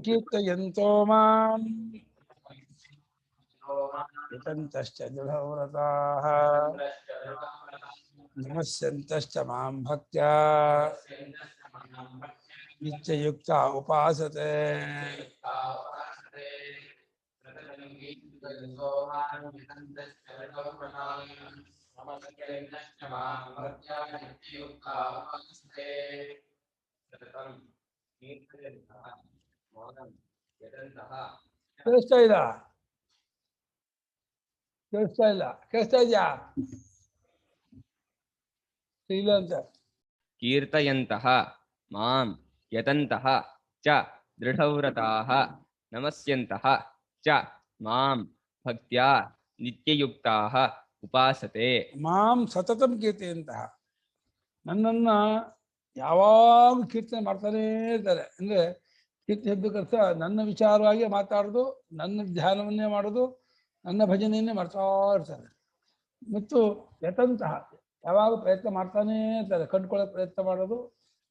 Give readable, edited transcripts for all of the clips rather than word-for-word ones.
ಕೀರ್ತಯಂತೋ ಮಾಂ ಯತಂತಶ್ಚ ದೃಢವ್ರತಾಃ ನಮಸ್ಯಂತಶ್ಚ ಮಾಂ ಭಕ್ತ್ಯಾ ನಿತ್ಯಯುಕ್ತ ಉಪಾಸತೆ. ಕೇಳಿಸ್ತಾ ಇಲ್ಲ? ಕೇಳಿಸ್ತಾ ಇಲ್ಲ? ಕೇಳಿಸ್ತಾ ಇದೆಯಾ? ಇಲ್ಲ ಅಂತ. ಕೀರ್ತಯಂತಃ ಮಾಂ ಯತಂತಃ ಚ ದೃಢವ್ರತಾಃ ನಮಸ್ಯಂತಃ ಚ ಮಾಂ ಭಕ್ತ್ಯಾ ನಿತ್ಯಯುಕ್ತಾಃ ಉಪಾಸತೆ. ಮಾಂ ಸತತಂ ಕೀರ್ತಿಯಂತಹ, ನನ್ನನ್ನು ಯಾವಾಗಲೂ ಕೀರ್ತನೆ ಮಾಡ್ತಾನೇ ಇರ್ತಾರೆ. ಅಂದರೆ ಕೀರ್ತಿ ಶಬ್ದಕ್ಕರ್ಥ ನನ್ನ ವಿಚಾರವಾಗಿ ಮಾತಾಡೋದು, ನನ್ನ ಧ್ಯಾನವನ್ನೇ ಮಾಡೋದು, ನನ್ನ ಭಜನೆಯನ್ನೇ ಮಾಡ್ತಾ ಇರ್ತಾರೆ. ಮತ್ತು ಯತಂತಹ ಯಾವಾಗ ಪ್ರಯತ್ನ ಮಾಡ್ತಾನೇ ಇರ್ತಾರೆ. ಕಂಡುಕೊಳ್ಳೋಕೆ ಪ್ರಯತ್ನ ಮಾಡೋದು,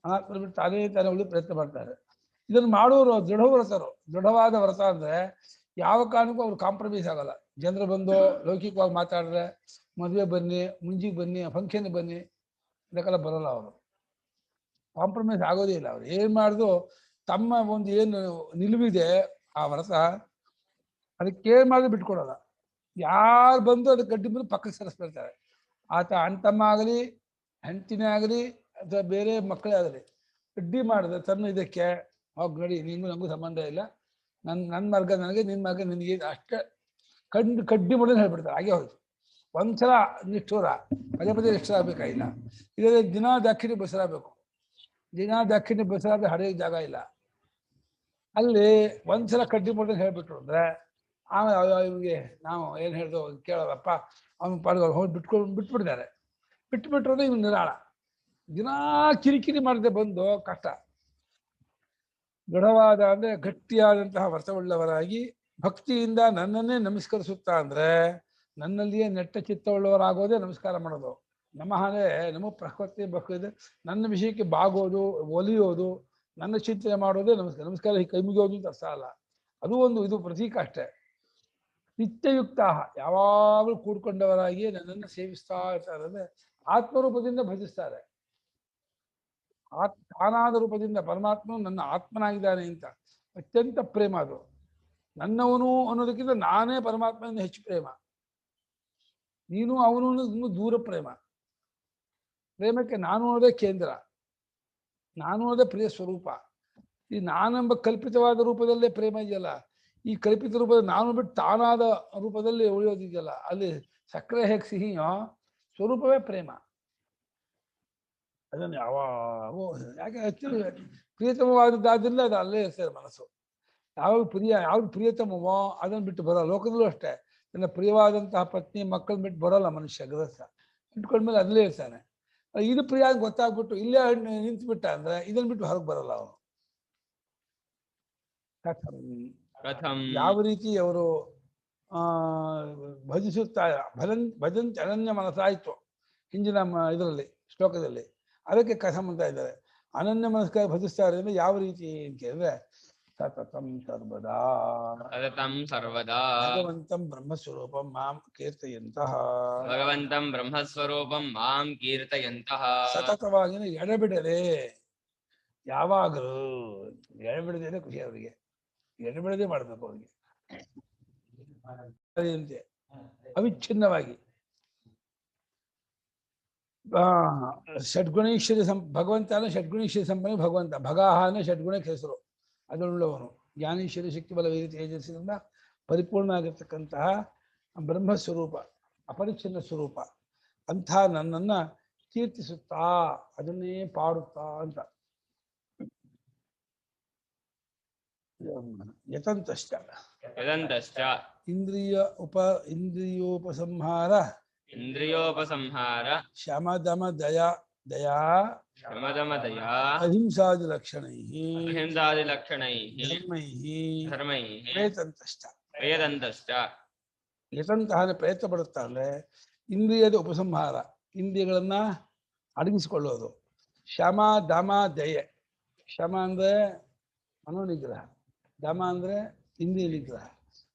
ಅನಾತ್ಮ ಬಿಟ್ಟು ತಾನೇ ತಾನೇ ಉಳಿ ಪ್ರಯತ್ನ ಮಾಡ್ತಾರೆ. ಇದನ್ನು ಮಾಡೋರು ದೃಢವ್ರತರು. ದೃಢವಾದ ವ್ರತ ಅಂದರೆ ಯಾವ ಕಾರಣಕ್ಕೂ ಅವ್ರು ಕಾಂಪ್ರಮೈಸ್ ಆಗಲ್ಲ. ಜನರು ಬಂದು ಲೌಕಿಕವಾಗಿ ಮಾತಾಡಿದ್ರೆ ಮದುವೆ ಬನ್ನಿ, ಮುಂಜಿಗೆ ಬನ್ನಿ, ಫಂಕ್ಷನ್ಗೆ ಬನ್ನಿ, ಇದಕ್ಕೆಲ್ಲ ಬರೋಲ್ಲ ಅವರು. ಕಾಂಪ್ರಮೈಸ್ ಆಗೋದೇ ಇಲ್ಲ. ಅವ್ರು ಏನು ಮಾಡಿದ್ರು ತಮ್ಮ ಒಂದು ಏನು ನಿಲುವಿದೆ ಆ ವ್ರತ, ಅದಕ್ಕೇನು ಮಾಡಿದ್ರು ಬಿಟ್ಕೊಡೋಲ್ಲ. ಯಾರು ಬಂದು ಅದಕ್ಕೆ ಗಡ್ಡಿ ಬಂದು ಪಕ್ಕಕ್ಕೆ ಸರಿಸ್ಬಿಡ್ತಾರೆ. ಆತ ಅಣ್ತಮ್ಮ ಆಗಲಿ, ಹೆಂಡತಿನೇ ಆಗಲಿ, ಅಥವಾ ಬೇರೆ ಮಕ್ಕಳೇ ಆಗಲಿ, ಅಡ್ಡಿ ಮಾಡಿದ್ರೆ ತನ್ನ ಇದಕ್ಕೆ ಹೋಗಿ ನೋಡಿ, ನಿಂಗೂ ನನಗೂ ಸಂಬಂಧ ಇಲ್ಲ, ನನ್ನ ಮಾರ್ಗ ನನಗೆ, ನಿನ್ನ ಮಾರ್ಗ ನಿನಗೆ, ಅಷ್ಟೇ ಕಡ್ಡಿ ಮಾಡೋದು ಹೇಳ್ಬಿಡ್ತಾರೆ. ಹಾಗೆ ಹೋಯ್ತು. ಒಂದ್ಸಲ ನಿಷ್ಠೂರ, ಪದೇ ಪದೇ ನಿಷ್ಠೂರ ಆಗಬೇಕಾಗಿಲ್ಲ. ಇದರಲ್ಲಿ ದಿನ ದಾಕ್ಷಿಣ್ಯ ಬಸರಾಗಬೇಕು. ದಿನ ದಾಕ್ಷಿಣ್ಯ ಬಸರಾದ್ರೆ ಹಡೆಯೋಕ್ಕೆ ಜಾಗ ಇಲ್ಲ. ಅಲ್ಲಿ ಒಂದ್ಸಲ ಕಡ್ಡಿ ಮಾಡೋದು ಹೇಳ್ಬಿಟ್ರು ಅಂದರೆ ಆಮೇಲೆ ಇವ್ರಿಗೆ ನಾವು ಏನು ಹೇಳ್ದು ಕೇಳೋದಪ್ಪ, ಅವ್ನ ಪಾಡ್ಗಳು ಹೋಗಿ ಬಿಟ್ಬಿಡ್ತಾರೆ. ಬಿಟ್ಬಿಟ್ರೆ ಇವ್ನು ನಿರಾಳ. ದಿನಾ ಕಿರಿಕಿರಿ ಮಾಡದೆ ಬಂದು ಕಷ್ಟ. ದೃಢವಾದ ಅಂದರೆ ಗಟ್ಟಿಯಾದಂತಹ ವ್ರತವುಳ್ಳವರಾಗಿ ಭಕ್ತಿಯಿಂದ ನನ್ನನ್ನೇ ನಮಸ್ಕರಿಸುತ್ತಾ ಅಂದರೆ ನನ್ನಲ್ಲಿಯೇ ನೆಟ್ಟ ಚಿತ್ತವುಳ್ಳವರಾಗೋದೇ ನಮಸ್ಕಾರ ಮಾಡೋದು. ನಮಃ ಅಂದರೆ ನಮ ಪ್ರಕೃತಿ ಭಕ್ತಿ, ನನ್ನ ವಿಷಯಕ್ಕೆ ಬಾಗೋದು, ಒಲಿಯೋದು, ನನ್ನ ಚಿಂತನೆ ಮಾಡೋದೇ ನಮಸ್ಕಾರ. ನಮಸ್ಕಾರ ಹೀಗೆ ಕೈ ಮುಗಿಯೋದು ಅಂತ ಅರ್ಥ ಅಲ್ಲ. ಅದು ಒಂದು ಇದು ಪ್ರತೀಕ ಅಷ್ಟೇ. ನಿತ್ಯಯುಕ್ತ ಯಾವಾಗಲೂ ಕೂಡ್ಕೊಂಡವರಾಗಿ ನನ್ನನ್ನು ಸೇವಿಸ್ತಾ ಇರ್ತಾರೆ. ಅಂದರೆ ಆತ್ಮರೂಪದಿಂದ ಭಜಿಸ್ತಾರೆ. ತಾನಾದ ರೂಪದಿಂದ ಪರಮಾತ್ಮನು ನನ್ನ ಆತ್ಮನಾಗಿದ್ದಾನೆ ಅಂತ ಅತ್ಯಂತ ಪ್ರೇಮ. ಅದು ನನ್ನವನು ಅನ್ನೋದಕ್ಕಿಂತ ನಾನೇ ಪರಮಾತ್ಮನಿಂದ ಹೆಚ್ಚು ಪ್ರೇಮ. ನೀನು ಅವನು ಇನ್ನೂ ದೂರ ಪ್ರೇಮ. ಪ್ರೇಮಕ್ಕೆ ನಾನು ಅನ್ನೋದೇ ಕೇಂದ್ರ, ನಾನು ಅನ್ನೋದೇ ಪ್ರಿಯ ಸ್ವರೂಪ. ಈ ನಾನೆಂಬ ಕಲ್ಪಿತವಾದ ರೂಪದಲ್ಲೇ ಪ್ರೇಮ ಇದೆಯಲ್ಲ, ಈ ಕಲ್ಪಿತ ರೂಪದ ನಾನು ಬಿಟ್ಟು ತಾನಾದ ರೂಪದಲ್ಲಿ ಉಳಿಯೋದಿದೆಯಲ್ಲ, ಅಲ್ಲಿ ಸಕ್ಕರೆ ಹೇಗೆ ಸಿಹಿಯೋ ಸ್ವರೂಪವೇ ಪ್ರೇಮ. ಅದನ್ನು ಯಾವಾಗೂ ಯಾಕೆ ಹಚ್ಚಿರು ಪ್ರಿಯತಮವಾದದ್ದಾದ್ರಿಂದ ಅದು ಅಲ್ಲೇ ಇರ್ತದೆ ಮನಸ್ಸು. ಯಾವ್ದು ಪ್ರಿಯತಮವೋ ಅದನ್ನು ಬಿಟ್ಟು ಬರೋಲ್ಲ. ಲೋಕದಲ್ಲೂ ಅಷ್ಟೇ, ನನ್ನ ಪ್ರಿಯವಾದಂತಹ ಪತ್ನಿ ಮಕ್ಕಳನ್ನ ಬಿಟ್ಟು ಬರೋಲ್ಲ ಮನುಷ್ಯ. ಗೃಹಸ್ಥ ಇಟ್ಕೊಂಡ್ಮೇಲೆ ಅಲ್ಲೇ ಇರ್ತಾನೆ. ಇದು ಪ್ರಿಯ ಅಂತ ಗೊತ್ತಾಗ್ಬಿಟ್ಟು ಇಲ್ಲೇ ನಿಂತುಬಿಟ್ಟ ಅಂದ್ರೆ ಇದನ್ನು ಬಿಟ್ಟು ಹೊರಗೆ ಬರಲ್ಲ ಅವನು. ಯಾವ ರೀತಿ ಅವರು ಭಜಿಸುತ್ತಾ ಭಜಂತ ಅನನ್ಯ ಮನಸ್ಸಾಯಿತು ಹಿಂದಿನ ಇದರಲ್ಲಿ ಶ್ಲೋಕದಲ್ಲಿ. ಅದಕ್ಕೆ ಕಥಂ ಅಂತ ಇದ್ದಾರೆ. ಅನನ್ಯ ಮನಸ್ಕಾರ ಭಜಿಸ್ತಾರೆ ಅಂದ್ರೆ ಯಾವ ರೀತಿ ಅಂತ ಕೇಳಿದ್ರೆ ಸತತಂ ಸರ್ವದಾ ಭಗವಂತಂ ಬ್ರಹ್ಮಸ್ವರೂಪಂ ಮಾಂ ಕೀರ್ತಯಂತಹ. ಭಗವಂತಂ ಬ್ರಹ್ಮಸ್ವರೂಪಂ ಮಾಂ ಕೀರ್ತಯಂತಹ. ಸತತವಾಗಿ ಎಡೆಬಿಡದೆ, ಯಾವಾಗಲೂ ಎಡೆಬಿಡದೇನೆ ಖುಷಿ ಅವರಿಗೆ. ಎಡೆಬಿಡದೆ ಮಾಡಬೇಕು ಅವರಿಗೆ ಅಂತೆ ಅವಿಚ್ಛಿನ್ನವಾಗಿ. ಷಡ್ಗುಣೇಶ್ವರಿ ಭಗವಂತನ ಷಡ್ಗುಣೇಶ್ವರಿ ಸಂಪನ್ನ ಭಗವಂತ. ಭಗಾಹನ ಷಡ್ಗುಣಕ್ಕೆ ಹೆಸರು. ಅದರುಳ್ಳವನು ಜ್ಞಾನೇಶ್ವರಿ ಶಕ್ತಿ ಬಲ ವೇದ ತೇಜಸ್ಸಿನಿಂದ ಪರಿಪೂರ್ಣ ಆಗಿರ್ತಕ್ಕಂತಹ ಬ್ರಹ್ಮಸ್ವರೂಪ, ಅಪರಿಚ್ಛಿನ್ನ ಸ್ವರೂಪ. ಅಂಥ ನನ್ನನ್ನ ಕೀರ್ತಿಸುತ್ತಾ ಅದನ್ನೇ ಪಾಡುತ್ತಾ ಅಂತ. ಯತಂತಶ್ಚ ಇಂದ್ರಿಯೋಪಸಂಹಾರ ಶಮದಮ ದಯಾ ಅಹಿಂಸಾದಿ ಲಕ್ಷಣೈಃ ಧರ್ಮೈಃ ಪ್ರಯತಂತಶ್ಚ. ಯತಂತಹ ಪ್ರಯತ್ನ ಪಡುತ್ತಾ ಅಂದ್ರೆ ಇಂದ್ರಿಯದ ಉಪಸಂಹಾರ, ಇಂದ್ರಿಯಗಳನ್ನ ಅಡಗಿಸಿಕೊಳ್ಳೋದು. ಶಮ ದಮ ದಯೆ. ಶಮ ಅಂದ್ರೆ ಮನೋನಿಗ್ರಹ. ದಮ ಅಂದರೆ ಇಂದ್ರಿಯ ನಿಗ್ರಹ.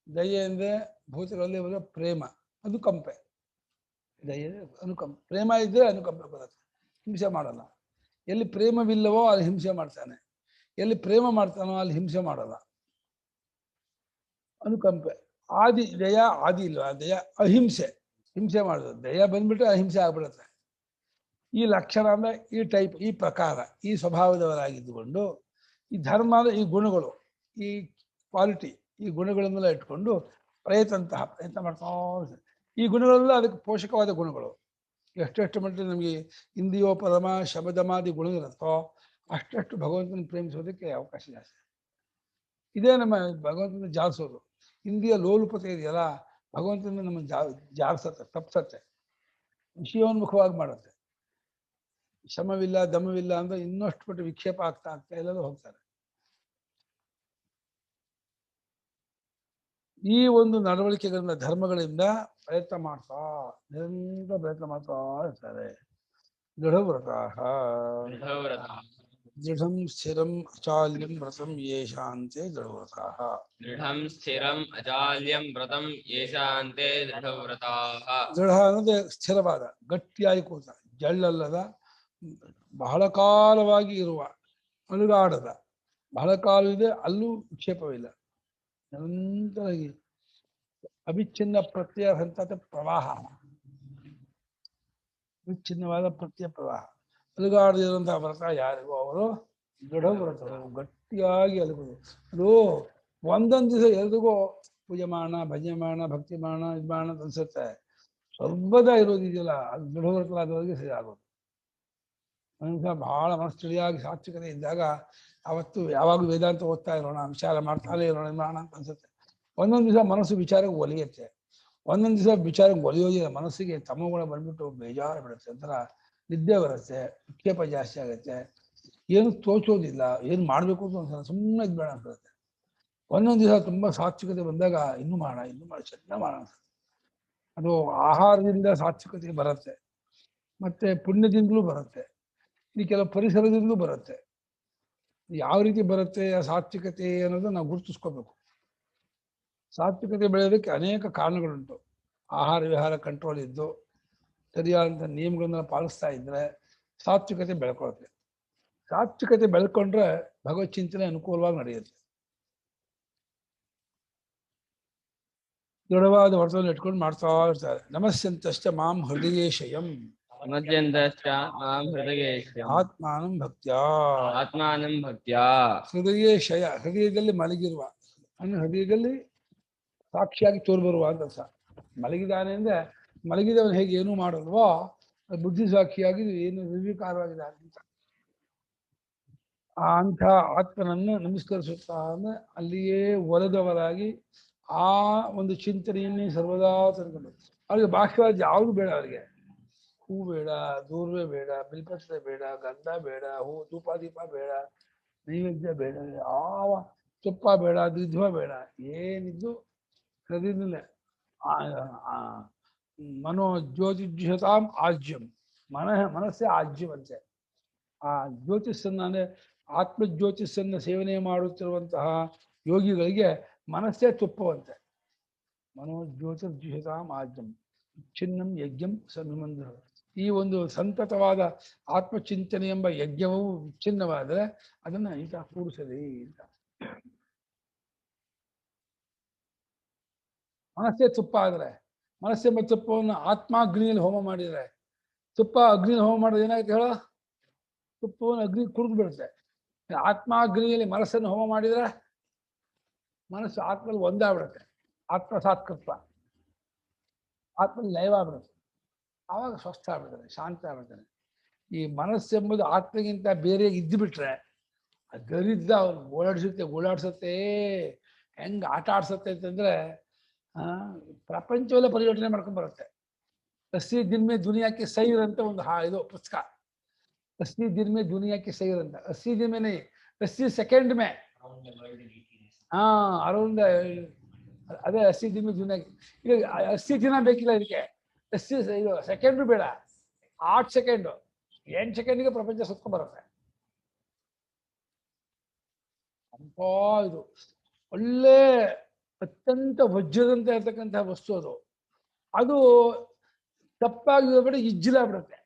ದಯೆ ಅಂದರೆ ಭೂತಗಳಲ್ಲಿ ಬರೋ ಪ್ರೇಮ, ಅನುಕಂಪೆ. ದಯೆ ಅನುಕಂಪ. ಪ್ರೇಮ ಇದ್ದರೆ ಅನುಕಂಪೆ ಬರುತ್ತೆ, ಹಿಂಸೆ ಮಾಡಲ್ಲ. ಎಲ್ಲಿ ಪ್ರೇಮವಿಲ್ಲವೋ ಅಲ್ಲಿ ಹಿಂಸೆ ಮಾಡ್ತಾನೆ, ಎಲ್ಲಿ ಪ್ರೇಮ ಮಾಡ್ತಾನೋ ಅಲ್ಲಿ ಹಿಂಸೆ ಮಾಡಲ್ಲ. ಅನುಕಂಪೆ. ಆದಿ ದಯ ಆದಿ ಇಲ್ವಾ, ದಯ ಅಹಿಂಸೆ, ಹಿಂಸೆ ಮಾಡೋದು. ದಯ ಬಂದ್ಬಿಟ್ರೆ ಅಹಿಂಸೆ ಆಗ್ಬಿಡುತ್ತೆ. ಈ ಲಕ್ಷಣ ಅಂದ್ರೆ ಈ ಟೈಪ್, ಈ ಪ್ರಕಾರ, ಈ ಸ್ವಭಾವದವರಾಗಿದ್ದುಕೊಂಡು ಈ ಧರ್ಮ ಅಂದ್ರೆ ಈ ಗುಣಗಳು, ಈ ಕ್ವಾಲಿಟಿ, ಈ ಗುಣಗಳನ್ನೆಲ್ಲ ಇಟ್ಕೊಂಡು ಪ್ರಯತ್ನ ಮಾಡ್ತಾ ಇರ್ತಾರೆ. ಈ ಗುಣಗಳೆಲ್ಲ ಅದಕ್ಕೆ ಪೋಷಕವಾದ ಗುಣಗಳು. ಎಷ್ಟೆಷ್ಟು ಮಟ್ಟಿಗೆ ನಮಗೆ ಇಂದ್ರಿಯೋ ಪರಮ ಶಬದಮಾದಿ ಗುಣಗಳಿರುತ್ತೋ ಅಷ್ಟೆಷ್ಟು ಭಗವಂತನ ಪ್ರೇಮಿಸೋದಕ್ಕೆ ಅವಕಾಶ ಜಾಸ್ತಿ. ಇದೇ ನಮ್ಮ ಭಗವಂತನ ಜಾಲಿಸೋದು. ಇಂದ್ರಿಯ ಲೋಲುಪತೆ ಇದೆಯಲ್ಲ, ಭಗವಂತನ ನಮ್ಮ ಜಾಲಿಸತ್ತೆ, ತಪ್ಸತ್ತೆ, ವಿಷಯೋನ್ಮುಖವಾಗಿ ಮಾಡುತ್ತೆ. ಶಮವಿಲ್ಲ ದಮವಿಲ್ಲ ಅಂದ್ರೆ ಇನ್ನಷ್ಟು ಪಟ್ಟು ವಿಕ್ಷೇಪ ಆಗ್ತಾ ಎಲ್ಲರೂ ಹೋಗ್ತಾರೆ. ಈ ಒಂದು ನಡವಳಿಕೆಗಳಿಂದ, ಧರ್ಮಗಳಿಂದ ಪ್ರಯತ್ನ ಮಾಡ್ತಾ, ನಿರಂತರ ಪ್ರಯತ್ನ ಮಾಡ್ತಾ ಇರ್ತಾರೆ. ದೃಢವ್ರತ ದೃಢಂ ಸ್ಥಿರಂ ಅಚಾಲ್ಯಂ ವ್ರತಂ ಯೇಷಾಂತೆ ದೃಢವ್ರತಾಃ. ದೃಢಂ ಸ್ಥಿರಂ ಅಜಾಲ್ಯಂ ವ್ರತಂ ಯೇಷಾಂತೆ ದೃಢವ್ರತಾಃ. ದೃಢ ಅನ್ನೋದೇ ಸ್ಥಿರವಾದ, ಗಟ್ಟಿಯಾಗಿ ಕೂತ, ಜಳ್ಳಲ್ಲದ, ಬಹಳ ಕಾಲವಾಗಿ ಇರುವ, ಅಲುಗಾಡದ, ಬಹಳ ಕಾಲವಿದೆ, ಅಲ್ಲೂ ವಿಕ್ಷೇಪವಿಲ್ಲ, ನಿರಂತರವಾಗಿ ಅವಿಚ್ಛಿನ್ನ ಪ್ರತ್ಯಯ ಹಂತದ ಪ್ರವಾಹ, ವಿಚ್ಛಿನ್ನವಾದ ಪ್ರತ್ಯಯ ಪ್ರವಾಹ. ಅಲುಗಾಡದಿರುವಂತಹ ವ್ರತ ಯಾರಿಗೂ ಅವರು ದೃಢ ವ್ರತರು, ಗಟ್ಟಿಯಾಗಿ ಅಲುಗುದು. ಅದು ಒಂದೊಂದು ದಿವಸ ಎಲ್ರಿಗೂ ಪೂಜೆ ಮಾಡೋಣ, ಭಜನೆ ಮಾಡೋಣ, ಭಕ್ತಿ ಮಾಡೋಣ, ಇದು ಮಾಡೋಣ ಅಂತ ಅನ್ಸುತ್ತೆ. ಸ್ವಲ್ಪದ ಇರೋದಿದೆಯಲ್ಲ, ಅದು ದೃಢ ವ್ರತರಾದವರಿಗೆ ಸರಿ ಆಗೋದು. ಮನುಷ್ಯ ಬಹಳ ಮನಸ್ಸು ತಿಳಿಯಾಗಿ ಸಾತ್ವಿಕತೆ ಇದ್ದಾಗ ಅವತ್ತು ಯಾವಾಗಲೂ ವೇದಾಂತ ಓದ್ತಾ ಇರೋಣ, ವಿಚಾರ ಮಾಡ್ತಾನೆ ಇರೋಣ ಮಾಡೋಣ ಅಂತ ಅನ್ಸುತ್ತೆ. ಒಂದೊಂದು ದಿವಸ ಮನಸ್ಸು ವಿಚಾರಕ್ಕೆ ಒಲಿಯುತ್ತೆ, ಒಂದೊಂದು ದಿವಸ ವಿಚಾರಕ್ಕೆ ಒಲಿಯೋದಿಲ್ಲ. ಮನಸ್ಸಿಗೆ ತಮಗುಣ ಬಂದ್ಬಿಟ್ಟು ಬೇಜಾರು ಬಿಡುತ್ತೆ, ಒಂಥರ ನಿದ್ದೆ ಬರುತ್ತೆ, ವಿಕ್ಷೇಪ ಜಾಸ್ತಿ ಆಗುತ್ತೆ, ಏನು ತೋಚೋದಿಲ್ಲ, ಏನು ಮಾಡಬೇಕು ಅಂತ ಒಂದ್ಸಲ ಸುಮ್ಮನೆ ಇದ್ಬೇಡ ಅನ್ಸುತ್ತೆ. ಒಂದೊಂದು ದಿವಸ ತುಂಬ ಸಾತ್ವಿಕತೆ ಬಂದಾಗ ಇನ್ನೂ ಮಾಡಿ ಚೆನ್ನಾಗಿ ಮಾಡೋಣ ಅನ್ಸುತ್ತೆ. ಅದು ಆಹಾರದಿಂದ ಸಾತ್ವಿಕತೆ ಬರುತ್ತೆ, ಮತ್ತೆ ಪುಣ್ಯದಿಂದಲೂ ಬರುತ್ತೆ, ಈ ಕೆಲವು ಪರಿಸರದಿಂದಲೂ ಬರುತ್ತೆ. ಯಾವ ರೀತಿ ಬರುತ್ತೆ ಆ ಸಾತ್ವಿಕತೆ ಅನ್ನೋದು ನಾವು ಗುರುತಿಸ್ಕೋಬೇಕು. ಸಾತ್ವಿಕತೆ ಬೆಳೆಯೋದಕ್ಕೆ ಅನೇಕ ಕಾರಣಗಳುಂಟು. ಆಹಾರ ವಿಹಾರ ಕಂಟ್ರೋಲ್ ಇದ್ದು ಸರಿಯಾದಂಥ ನಿಯಮಗಳನ್ನ ಪಾಲಿಸ್ತಾ ಇದ್ರೆ ಸಾತ್ವಿಕತೆ ಬೆಳ್ಕೊಳುತ್ತೆ. ಸಾತ್ವಿಕತೆ ಬೆಳ್ಕೊಂಡ್ರೆ ಭಗವತ್ ಚಿಂತನೆ ಅನುಕೂಲವಾಗಿ ನಡೆಯುತ್ತೆ. ದೃಢವಾದ ವ್ರತವನ್ನು ಇಟ್ಕೊಂಡು ಮಾಡ್ತಾ ಇರ್ತಾರೆ. ನಮಸ್ಯಂತಶ್ಚ ಮಾಂ ಹೃದಯೇಶಯಂ ಮಧ್ಯಂತಶ್ಚ ಮಾಂ ಹೃದಯೇಶಯಂ ಆತ್ಮಾನಂ ಭಕ್ತ್ಯಾ. ಆತ್ಮಾನಂ ಭಕ್ತ್ಯಾ. ಹೃದಯೇಶಯ, ಹೃದಯದಲ್ಲಿ ಮಲಗಿರುವ, ಅಂದ್ರೆ ಹೃದಯದಲ್ಲಿ ಸಾಕ್ಷಿಯಾಗಿ ತೋರ್ಬರುವ ಅಂತ ಅರ್ಥ. ಮಲಗಿದಾನೆ ಅಂದ್ರೆ ಮಲಗಿದವನು ಹೇಗೆ ಏನೂ ಮಾಡಲ್ವೋ, ಬುದ್ಧಿ ಸಾಕ್ಷಿಯಾಗಿ ಏನು ನಿರ್ವಿಕಾರವಾಗಿದ್ದಾನೆ ಅಂತ. ಆ ಅಂಥ ಆತ್ಮನನ್ನು ನಮಸ್ಕರಿಸುತ್ತಾ ಅಂದ್ರೆ ಅಲ್ಲಿಯೇ ಒಲೆದವರಾಗಿ ಆ ಒಂದು ಚಿಂತನೆಯನ್ನೇ ಸರ್ವದಾ ತಂದ್ಕೊಂಡು, ಅವ್ರಿಗೆ ಬಾಹ್ಯವಾದ ಯಾವುದು ಬೇಡ. ಅವರಿಗೆ ಹೂ ಬೇಡ, ದೂರ್ವೆ ಬೇಡ, ಬಿಲ್ಪತ್ರೆ ಬೇಡ, ಗಂಧ ಬೇಡ, ಹೂ ಧೂಪ ದೀಪ ಬೇಡ, ನೈವೇದ್ಯ ಬೇಡ, ಯಾವ ತುಪ್ಪ ಬೇಡ, ದ್ವಿಧ್ವ ಬೇಡ, ಏನಿದ್ದು ಹೃದಯದಲ್ಲೇ ಮನೋ ಜ್ಯೋತಿಷ್ಯತಾಂ ಆಜ್ಯಂ. ಮನಸ್ಸೇ ಆಜ್ಯವಂತೆ. ಆ ಜ್ಯೋತಿಷನ್ನ ಅಂದ್ರೆ ಆತ್ಮಜ್ಯೋತಿಷನ್ನ ಸೇವನೆ ಮಾಡುತ್ತಿರುವಂತಹ ಯೋಗಿಗಳಿಗೆ ಮನಸ್ಸೇ ತುಪ್ಪವಂತೆ. ಮನೋ ಜ್ಯೋತಿರ್ಜಿಷತಾಂ ಆಜ್ಯಂ ಚಿನ್ನಂ ಯಜ್ಞಂ ಸಮಿಮಂದ್ರ. ಈ ಒಂದು ಸಂತತವಾದ ಆತ್ಮಚಿಂತನೆ ಎಂಬ ಯಜ್ಞವು ವಿಚ್ಛಿನ್ನವಾದರೆ ಅದನ್ನ ಇಂಥ ಕೂಡಿಸಲಿ ಅಂತ. ಮನಸ್ಸೇ ತುಪ್ಪ ಆದರೆ, ಮನಸ್ಸೆಂಬ ತುಪ್ಪವನ್ನು ಆತ್ಮಾಗ್ನಿಯಲ್ಲಿ ಹೋಮ ಮಾಡಿದರೆ, ತುಪ್ಪ ಅಗ್ನಿಯಲ್ಲಿ ಹೋಮ ಮಾಡೋದು ಏನಾಗುತ್ತೆ ಹೇಳೋ, ತುಪ್ಪವನ್ನು ಅಗ್ನಿ ಕುಡಿದು ಬಿಡುತ್ತೆ. ಆತ್ಮಾಗ್ನಿಯಲ್ಲಿ ಮನಸ್ಸನ್ನು ಹೋಮ ಮಾಡಿದರೆ ಮನಸ್ಸು ಆತ್ಮಲ್ಲಿ ಒಂದಾಗ್ಬಿಡುತ್ತೆ, ಆತ್ಮ ಸಾತ್ಕೃತ್ವ, ಆತ್ಮಲ್ಲಿ ಲಯವಾಗ್ಬಿಡುತ್ತೆ. ಆವಾಗ ಸ್ವಸ್ಥ ಆಗ್ಬಿಡ್ತಾನೆ, ಶಾಂತ ಆಗ್ಬಿಡ್ತಾನೆ. ಈ ಮನಸ್ಸೆಂಬುದು ಆತ್ಮಗಿಂತ ಬೇರೆ ಇದ್ದು ಬಿಟ್ರೆ ಅದರಿದ್ದ ಅವ್ರು ಓಡಾಡ್ಸುತ್ತೆ, ಹೆಂಗೆ ಆಟ ಆಡ್ಸತ್ತೆ ಅಂತಂದ್ರೆ ಪ್ರಪಂಚವಲ್ಲೇ ಪರಿವರ್ತನೆ ಮಾಡ್ಕೊಂಡು ಬರುತ್ತೆ. ಅಸ್ಸಿ ದಿನ ಮೇ ದುನಿಯಾಕ್ಕೆ ಸೈರ್ ಅಂತ ಒಂದು ಇದು ಪುಸ್ತಕ. ಅಸ್ಸಿ ದಿನ ಮೇ ದುನಿಯಾಕ್ಕೆ ಸೈರ್ ಅಂತ. ಅಸ್ಸಿ ದಿನ ಮೇ ನೈ, 80 ಸೆಕೆಂಡ್ ಮೇ. ಅರೌಂಡ್ ಅದೇ 80 ದಿನ ಮೇ ದುನಿಯಾಕ್ಕೆ. ಈಗ 80 ದಿನ ಬೇಕಿಲ್ಲ ಇದಕ್ಕೆ, 80 ಇದು ಸೆಕೆಂಡು ಬೇಡ, 8 ಸೆಕೆಂಡು, 8 ಸೆಕೆಂಡಿಗೆ ಪ್ರಪಂಚ ಸುತ್ಕೊಂಡ್ ಬರುತ್ತೆ. ಅಪ್ಪ ಇದು ಒಳ್ಳೆ ಅತ್ಯಂತ ವಜ್ರದಂತೆ ಇರ್ತಕ್ಕಂತಹ ವಸ್ತು ಅದು. ಅದು ತಪ್ಪಾಗಿ ಬಿಟ್ಟು ಇಜ್ಜಿಲಾಗ್ಬಿಡುತ್ತೆ.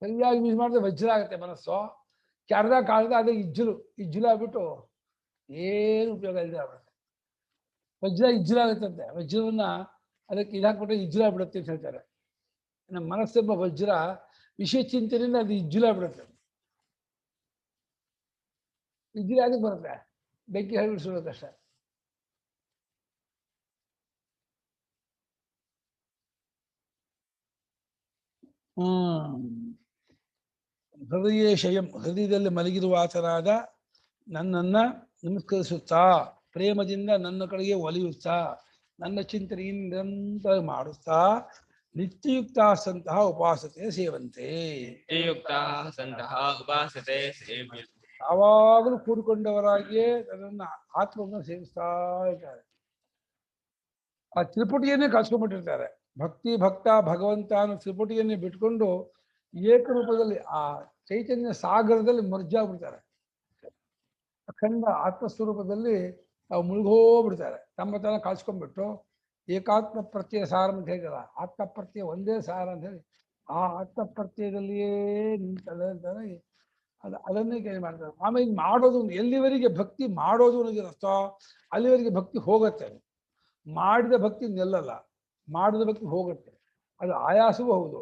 ಸರಿಯಾಗಿ ಯೂಸ್ ಮಾಡಿದ್ರೆ ವಜ್ರ ಆಗುತ್ತೆ ಮನಸ್ಸು. ಕೆಡ್ದ ಕಾಳ್ದ ಅದೇ ಇಜ್ಜಲಾಗ್ಬಿಟ್ಟು ಏನು ಉಪಯೋಗ ಇಲ್ಲದೆ ಆಗ್ಬಿಡುತ್ತೆ. ವಜ್ರ ಇಜ್ಜಲಾಗುತ್ತಂತೆ. ವಜ್ರವನ್ನ ಅದಕ್ಕೆ ಇದಾಕ್ಬಿಟ್ರೆ ಇಜ್ಜಲಾಗ್ಬಿಡುತ್ತೆ ಅಂತ ಹೇಳ್ತಾರೆ. ನಮ್ಮ ಮನಸ್ಸೆಂಬ ವಜ್ರ ವಿಷಯ ಚಿಂತನೆಯಿಂದ ಅದು ಇಜ್ಜಲಾಗ್ಬಿಡುತ್ತೆ. ಇಜ್ಜಲಾಗಿ ಬರುತ್ತೆ, ಬೆಂಕಿ ಹರಡಿಸುವುದಷ್ಟೇ. ಹೃದಯ ಶಯಂ, ಹೃದಯದಲ್ಲಿ ಮಲಗಿರುವ ಆತನಾದ ನನ್ನನ್ನ ನಮಸ್ಕರಿಸುತ್ತಾ ಪ್ರೇಮದಿಂದ ನನ್ನ ಕಡೆಗೆ ಒಲಿಯುತ್ತಾ ನನ್ನ ಚಿಂತನೆಯನ್ನು ನಿರಂತರ ಮಾಡುತ್ತಾ ನಿತ್ಯಯುಕ್ತಾಸಂತಹ ಉಪಾಸತೆ ಸೇವಂತೆ. ನಿತ್ಯಯುಕ್ತಾಃ ಸಂತಃ ಉಪಾಸತೆ ಸೇವ್ಯಂತೆ. ಯಾವಾಗಲೂ ಕೂಡಿಕೊಂಡವರಾಗಿಯೇ ನನ್ನನ್ನ ಆತ್ಮವನ್ನು ಸೇವಿಸ್ತಾ ಇರ್ತಾರೆ. ಆ ತ್ರಿಪುಟಿಯನ್ನೇ ಕಳ್ಸ್ಕೊಂಡ್ಬಿಟ್ಟಿರ್ತಾರೆ. ಭಕ್ತಿ ಭಕ್ತ ಭಗವಂತ ಅನ್ನೋ ತ್ರಿಪುಟಿಯನ್ನೇ ಬಿಟ್ಕೊಂಡು ಏಕರೂಪದಲ್ಲಿ ಆ ಚೈತನ್ಯ ಸಾಗರದಲ್ಲಿ ಮರ್ಜಾಗ್ಬಿಡ್ತಾರೆ. ಅಖಂಡ ಆತ್ಮಸ್ವರೂಪದಲ್ಲಿ ತಾವು ಮುಳುಗೋಗ್ಬಿಡ್ತಾರೆ. ತಮ್ಮ ತನ ಕಳ್ಸ್ಕೊಂಡ್ಬಿಟ್ಟು ಏಕಾತ್ಮ ಪ್ರತ್ಯಯ ಸಾರ ಅಂತ ಹೇಳಿದಲ್ಲ, ಆತ್ಮ ಪ್ರತ್ಯಯ ಒಂದೇ ಸಾರ ಅಂತ ಹೇಳಿ ಆ ಆತ್ಮ ಪ್ರತ್ಯಯದಲ್ಲಿಯೇ ನಿಂತಾರೆ. ಅದನ್ನೇ ಕೇಳಿ ಮಾಡ್ತಾರೆ. ಆಮೇಲೆ ಮಾಡೋದು ಎಲ್ಲಿವರೆಗೆ ಭಕ್ತಿ ಮಾಡೋದು ಅನ್ನೋದಿರುತ್ತೋ ಅಲ್ಲಿವರೆಗೆ ಭಕ್ತಿ ಹೋಗುತ್ತೆ. ಮಾಡಿದ ಭಕ್ತಿ ನಿಲ್ಲಲ್ಲ, ಮಾಡಿದ ಭಕ್ತಿ ಹೋಗುತ್ತೆ. ಅದು ಆಯಾಸವೂ ಹೌದು,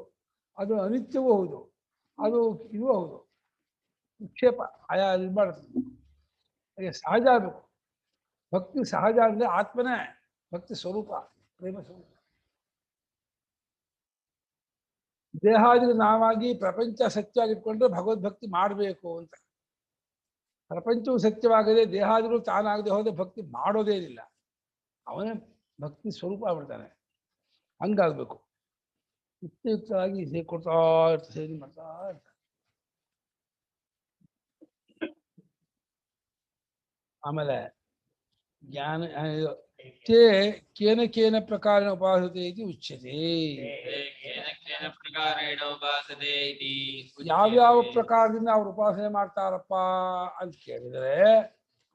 ಅದು ಅನಿತ್ಯವೂ ಹೌದು, ಅದು ಇದು ಹೌದು, ವಿಕ್ಷೇಪ ಇದು ಮಾಡುತ್ತೆ. ಹಾಗೆ ಸಹಜ ಆಗಬೇಕು. ಭಕ್ತಿ ಸಹಜ ಅಂದರೆ ಆತ್ಮನೇ ಭಕ್ತಿ ಸ್ವರೂಪ, ಪ್ರೇಮ ಸ್ವರೂಪ. ದೇಹಾದಿಗಳು ನಾವಾಗಿ ಪ್ರಪಂಚ ಸತ್ಯವಾಗಿಟ್ಕೊಂಡ್ರೆ ಭಗವದ್ಭಕ್ತಿ ಮಾಡಬೇಕು ಅಂತ. ಪ್ರಪಂಚವು ಸತ್ಯವಾಗದೆ ದೇಹಾದಿಗಳು ತಾನಾಗದೆ ಹೋದ್ರೆ ಭಕ್ತಿ ಮಾಡೋದೇ ಇಲ್ಲ. ಅವನೇ ಭಕ್ತಿ ಸ್ವರೂಪ ಆಗ್ಬಿಡ್ತಾನೆ. ಹಂಗಾಗ್ಬೇಕು. ಯುಕ್ತಯುಕ್ತವಾಗಿ ಕೊಡ್ತಾ ಇರ್ತಾರೆ, ಸೇರಿ ಮಾಡ್ತಾ ಇರ್ತಾರೆ. ಆಮೇಲೆ ಜ್ಞಾನ ಕೇನ ಕೇನ ಪ್ರಕಾರ ಉಪಾಸತೆ ಇದು ಉಚ್ಯತೆ. ಯಾವ್ಯಾವ ಪ್ರಕಾರದಿಂದ ಅವ್ರು ಉಪಾಸನೆ ಮಾಡ್ತಾರಪ್ಪ ಅಂತ ಕೇಳಿದರೆ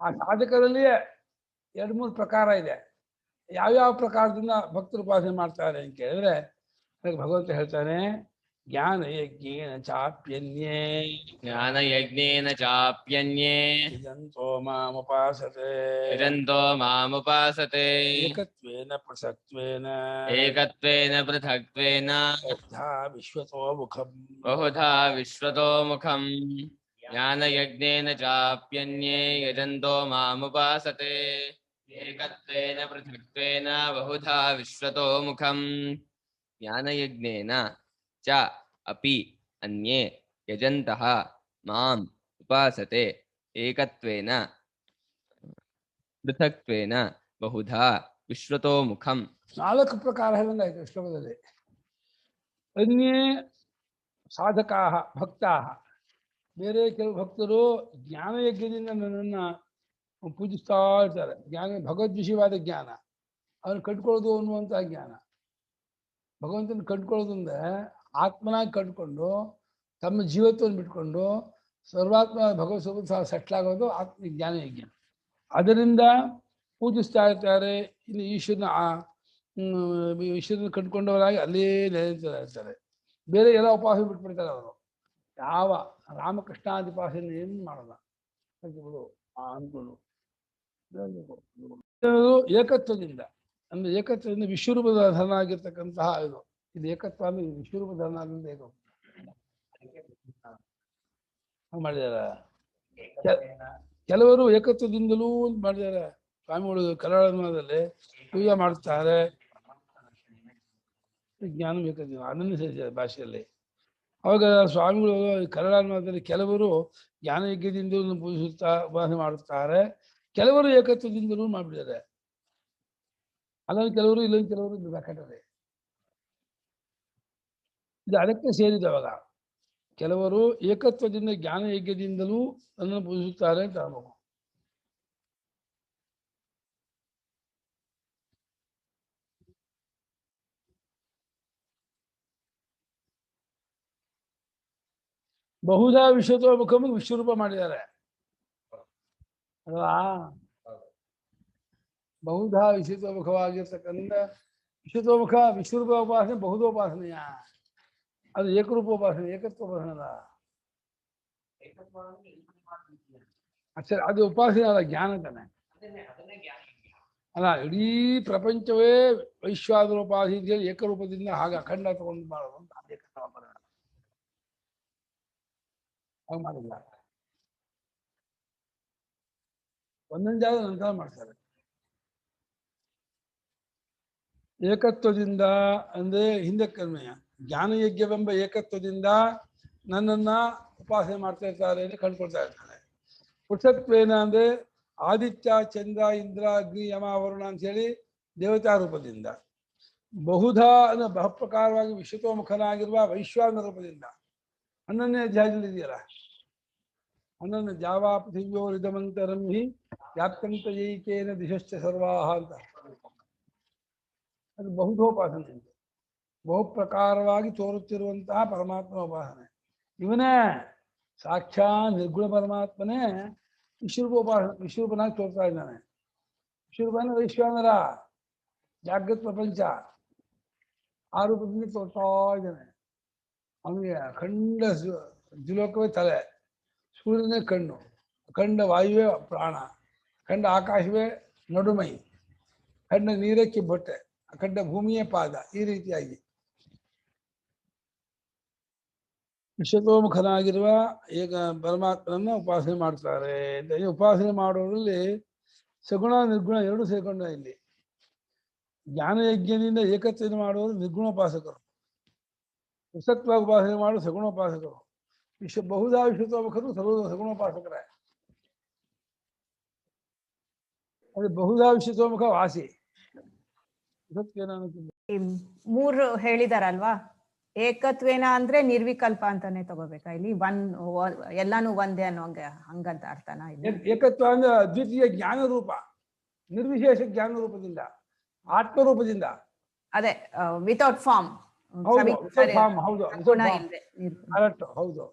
ಆ ಸಾಧಕರಲ್ಲಿಯೇ 2-3 ಪ್ರಕಾರ ಇದೆ. ಯಾವ್ಯಾವ ಪ್ರಕಾರದಿಂದ ಭಕ್ತರು ಉಪಾಸನೆ ಮಾಡ್ತಾರೆ ಅಂತ ಕೇಳಿದ್ರೆ ಭಗವಂತ ಹೇಳ್ತಾನೆ, ಜ್ಞಾನ ಯಜ್ಞೇನ ಚಾಪ್ಯನ್ಯೇ ಜ್ಞಾನ ಯಜ್ಞೇನ ಚಾಪ್ಯನ್ಯೇ ಇದಂತೋ ಮಾಮುಪಾಸತೆ ಇದಂತೋ ಮಾಮುಪಾಸತೆ ಏಕತ್ವೇನ ಪೃಥಕ್ತ್ವೇನ ಏಕತ್ವೇನ ಪೃಥಕ್ತ್ವೇನ ಬಹುಧಾ ವಿಶ್ವತೋ ಮುಖಂ ಬಹುಧಾ ವಿಶ್ವತೋ ಮುಖಂ. ಜ್ಞಾನ ಯಜ್ಞೇನ ಚಾಪ್ಯನ್ಯೇ ಯಜಂತೋ ಮಾಮುಪಾಸತೆ ಏಕತ್ವೇನ ಪೃಥಕ್ತ್ವೇನ ಬಹುಧಾ ವಿಶ್ವತೋ ಮುಖಂ. ಜ್ಞಾನಯಜ್ಞೇನ ಚ ಅಪಿ ಅನ್ಯೇ ಯಜಂತಃ ಮಾಂ ಉಪಾಸತೆ ಏಕತ್ವೇನ ಪೃಥಕ್ತ್ವೇನ ಬಹುಧಾ ವಿಶ್ವತೋ ಮುಖಂ. 4 ಪ್ರಕಾರ ಹೇಳಂಗಾಯ್ತು ಶ್ಲೋಕದಲ್ಲಿ. ಅನ್ಯೇ ಸಾಧಕಾಹ ಭಕ್ತಾಹ, ಬೇರೆ ಕೆಲವು ಭಕ್ತರು ಜ್ಞಾನಯಜ್ಞದಿಂದ ನನ್ನನ್ನು ಪೂಜಿಸ್ತಾ ಇರ್ತಾರೆ. ಭಗವದ್ ವಿಷಯವಾದ ಜ್ಞಾನ, ಅವನು ಕಂಡುಕೊಳ್ಳೋದು ಅನ್ನುವಂಥ ಜ್ಞಾನ. ಭಗವಂತನ ಕಂಡುಕೊಳ್ಳೋದು ಅಂದರೆ ಆತ್ಮನಾಗಿ ಕಂಡುಕೊಂಡು ತಮ್ಮ ಜೀವತ್ವವನ್ನು ಬಿಟ್ಕೊಂಡು ಸರ್ವಾತ್ಮ ಭಗವತ್ ಸ್ವರೂಪ ಸೆಟ್ಲಾಗೋದು ಆತ್ಮ ಜ್ಞಾನಯಜ್ಞ. ಅದರಿಂದ ಪೂಜಿಸ್ತಾ ಇರ್ತಾರೆ. ಇನ್ನು ಈಶ್ವರನ ಕಂಡುಕೊಂಡವರಾಗಿ ಅಲ್ಲೇ ನೆಲೆಸ್ತಾ ಇರ್ತಾರೆ. ಬೇರೆ ಎಲ್ಲ ಉಪಾಸನೆ ಬಿಟ್ಬಿಡ್ತಾರೆ ಅವರು. ಯಾವ ರಾಮಕೃಷ್ಣಾದಿ ಉಪಾಸನೆ ಏನು ಮಾಡಲ್ಲ ಅನ್ಕೊಂಡು ಏಕತ್ವದಿಂದ, ಅಂದ್ರೆ ಏಕತ್ವದಿಂದ ವಿಶ್ವರೂಪದ ಧರ್ಮ ಆಗಿರ್ತಕ್ಕಂತಹ ಇದು ಏಕತ್ವ ಅಂದ್ರೆ ವಿಶ್ವರೂಪ ಧರ್ಮ ಆಗಿಂದ ಏಕ ಮಾಡಿದಾರ. ಕೆಲವರು ಏಕತ್ವದಿಂದಲೂ ಮಾಡಿದ್ದಾರೆ. ಸ್ವಾಮಿಗಳು ಕನ್ನಡದಲ್ಲಿ ಪೂಜೆ ಮಾಡುತ್ತಾರೆ. ಜ್ಞಾನ ಏಕತ್ವ ಅದನ್ನು ಸೇರಿದ್ದಾರೆ ಭಾಷೆಯಲ್ಲಿ. ಅವಾಗ ಸ್ವಾಮಿಗಳು ಕನ್ನಡ ಕೆಲವರು ಜ್ಞಾನಯಜ್ಞದಿಂದಲೂ ಪೂಜಿಸುತ್ತಾ ಉಪಾಸನೆ ಮಾಡುತ್ತಾರೆ, ಕೆಲವರು ಏಕತ್ವದಿಂದಲೂ ಮಾಡಿಬಿಟ್ಟಿದ್ದಾರೆ. ಅಲ್ಲೊಂದು ಕೆಲವರು ಇಲ್ಲೊಂದು ಕೆಲವರು ಬೇಕಾದರೆ ಇದು ಅದಕ್ಕೆ ಸೇರಿದೆ. ಅವಾಗ ಕೆಲವರು ಏಕತ್ವದಿಂದ ಜ್ಞಾನಯಜ್ಞದಿಂದಲೂ ಅದನ್ನು ಪೂಜಿಸುತ್ತಾರೆ ಅಂತ ಹೇಳ್ಬೇಕು. ಬಹುಧಾ ವಿಶ್ವತೋ ಮುಖಂ ವಿಶ್ವರೂಪ ಮಾಡಿದ್ದಾರೆ. ಅಲ್ವಾ? ಬಹುಧಾ ವಿಶ್ವತೋಮುಖವಾಗಿರ್ತಕ್ಕಂಥ ವಿಶ್ವತೋಮುಖ ವಿಶ್ವರೂಪ ಉಪಾಸನೆ ಬಹುಧೋಪಾಸನೆಯ, ಅದು ಏಕರೂಪ ಉಪಾಸನೆ, ಏಕತ್ವ ಉಪಾಸನೆ ಅಲ್ಲ. ಅಷ್ಟೇ, ಅದು ಉಪಾಸನೆ ಅಲ್ಲ, ಜ್ಞಾನ ತಾನೆ. ಅಲ್ಲ, ಇಡೀ ಪ್ರಪಂಚವೇ ವೈಶ್ವಾನರ ಉಪಾಧಿ ಅಂತ ಹೇಳಿ ಏಕರೂಪದಿಂದ ಹಾಗೆ ಅಖಂಡ ತಗೊಂಡು ಮಾಡೋದು ಅಂತ ಹಾಗೆ ಮಾಡಿಲ್ಲ. ಒಂದೊಂದು ಜಾಗ ನಂತರ ಮಾಡ್ತಾರೆ. ಏಕತ್ವದಿಂದ ಅಂದ್ರೆ ಹಿಂದೆ ಕನ್ಮಯ ಜ್ಞಾನಯಜ್ಞವೆಂಬ ಏಕತ್ವದಿಂದ ನನ್ನನ್ನ ಉಪಾಸನೆ ಮಾಡ್ತಾ ಇರ್ತಾರೆ ಅಂತ ಕಂಡುಕೊಳ್ತಾ ಇರ್ತಾರೆ. ಪೃಥಕ್ವೇನ ಅಂದ್ರೆ ಆದಿತ್ಯ, ಚಂದ್ರ, ಇಂದ್ರ, ಅಗ್ನಿ, ಯಮ, ವರುಣ ಅಂತ ಹೇಳಿ ದೇವತಾ ರೂಪದಿಂದ, ಬಹುಧಾ ಅನ್ನೋ ಬಹುಪ್ರಕಾರವಾಗಿ ವಿಶ್ವತೋಮುಖನಾಗಿರುವ ವೈಶ್ವಾನ ರೂಪದಿಂದ, ಹನ್ನೊಂದನೇ ಅಧ್ಯಾಯದಲ್ಲಿ ಇದೆಯಲ್ಲ, ಹನ್ನೊಂದು ಜಾವಾ ಪೃಥಿವ್ಯೋರಿದಮಂತರಂ ಹಿ ವ್ಯಾಪ್ತಂತ ಏಕೇನ ದಿಶಶ್ಚ ಸರ್ವಾಹ ಅಂತ. ಅದು ಬಹುಧೋಪಾಸನೆ ಅಂತ, ಬಹುಪ್ರಕಾರವಾಗಿ ತೋರುತ್ತಿರುವಂತಹ ಪರಮಾತ್ಮ ಉಪಾಸನೆ. ಇವನೇ ಸಾಕ್ಷಾ ನಿರ್ಗುಣ ಪರಮಾತ್ಮನೇ ವಿಶ್ವರೂಪನಾಗಿ ತೋರ್ತಾ ಇದ್ದಾನೆ. ವಿಶ್ವರೂಪನ ವೈಶ್ವಾನರ ಜಾಗೃತ ಪ್ರಪಂಚ ಆ ರೂಪದಿಂದ ತೋರ್ತಾ ಇದ್ದಾನೆ. ಅವನಿಗೆ ಅಖಂಡ ದ್ವಿಲೋಕವೇ ತಲೆ, ಸೂರ್ಯನೇ ಕಣ್ಣು, ಅಖಂಡ ವಾಯುವೇ ಪ್ರಾಣ, ಅಖಂಡ ಆಕಾಶವೇ ನಡುಮೈ, ಅಖಂಡ ನೀರೇ ಕಿಬ್ಬೊಟ್ಟೆ, ಅಖಂಡ ಭೂಮಿಯೇ ಪಾದ. ಈ ರೀತಿಯಾಗಿ ವಿಶ್ವತೋಮುಖನಾಗಿರುವ ಏಕ ಪರಮಾತ್ಮನನ್ನ ಉಪಾಸನೆ ಮಾಡ್ತಾರೆ. ಉಪಾಸನೆ ಮಾಡೋದ್ರಲ್ಲಿ ಸಗುಣ ನಿರ್ಗುಣ ಎರಡು ಸೇರ್ಕೊಂಡ. ಇಲ್ಲಿ ಜ್ಞಾನಯಜ್ಞದಿಂದ ಏಕತ್ವವನ್ನು ಮಾಡುವರು ನಿರ್ಗುಣೋಪಾಸಕರು, ಪೃಥಕ್ವಾಗಿ ಉಪಾಸನೆ ಮಾಡುವ ಸಗುಣೋಪಾಸಕರು. ಬಹುಧಾ ವಿಶ್ವತೋಮುಖರು ಸಗುಣೋಪಾಸಕರೇ. ಅದು ಬಹುಧಾ ವಿಶ್ವತೋಮುಖ ವಾಸಿ. ಮೂರು ಹೇಳಿದಾರಲ್ವಾ, ಏಕತ್ವೇನ ಅಂದ್ರೆ ನಿರ್ವಿಕಲ್ಪ ಅಂತಾನೆ ತಗೋಬೇಕಾ ಇಲ್ಲಿ? ಎಲ್ಲಾನು ಒಂದೇ ಅನ್ನೋ ಹಂಗಂತ ಅರ್ಥನಾ ಇಲ್ಲಿ? ಏಕತ್ವ ಅಂದ್ರೆ ಅದ್ವಿತೀಯ ಜ್ಞಾನ ರೂಪ, ನಿರ್ವಿಶೇಷ ಜ್ಞಾನ ರೂಪದಿಂದ, ಆತ್ಮರೂಪದಿಂದ. ಅದೇ ವಿತೌಟ್ ಫಾರ್ಮ್. ಹೌದು.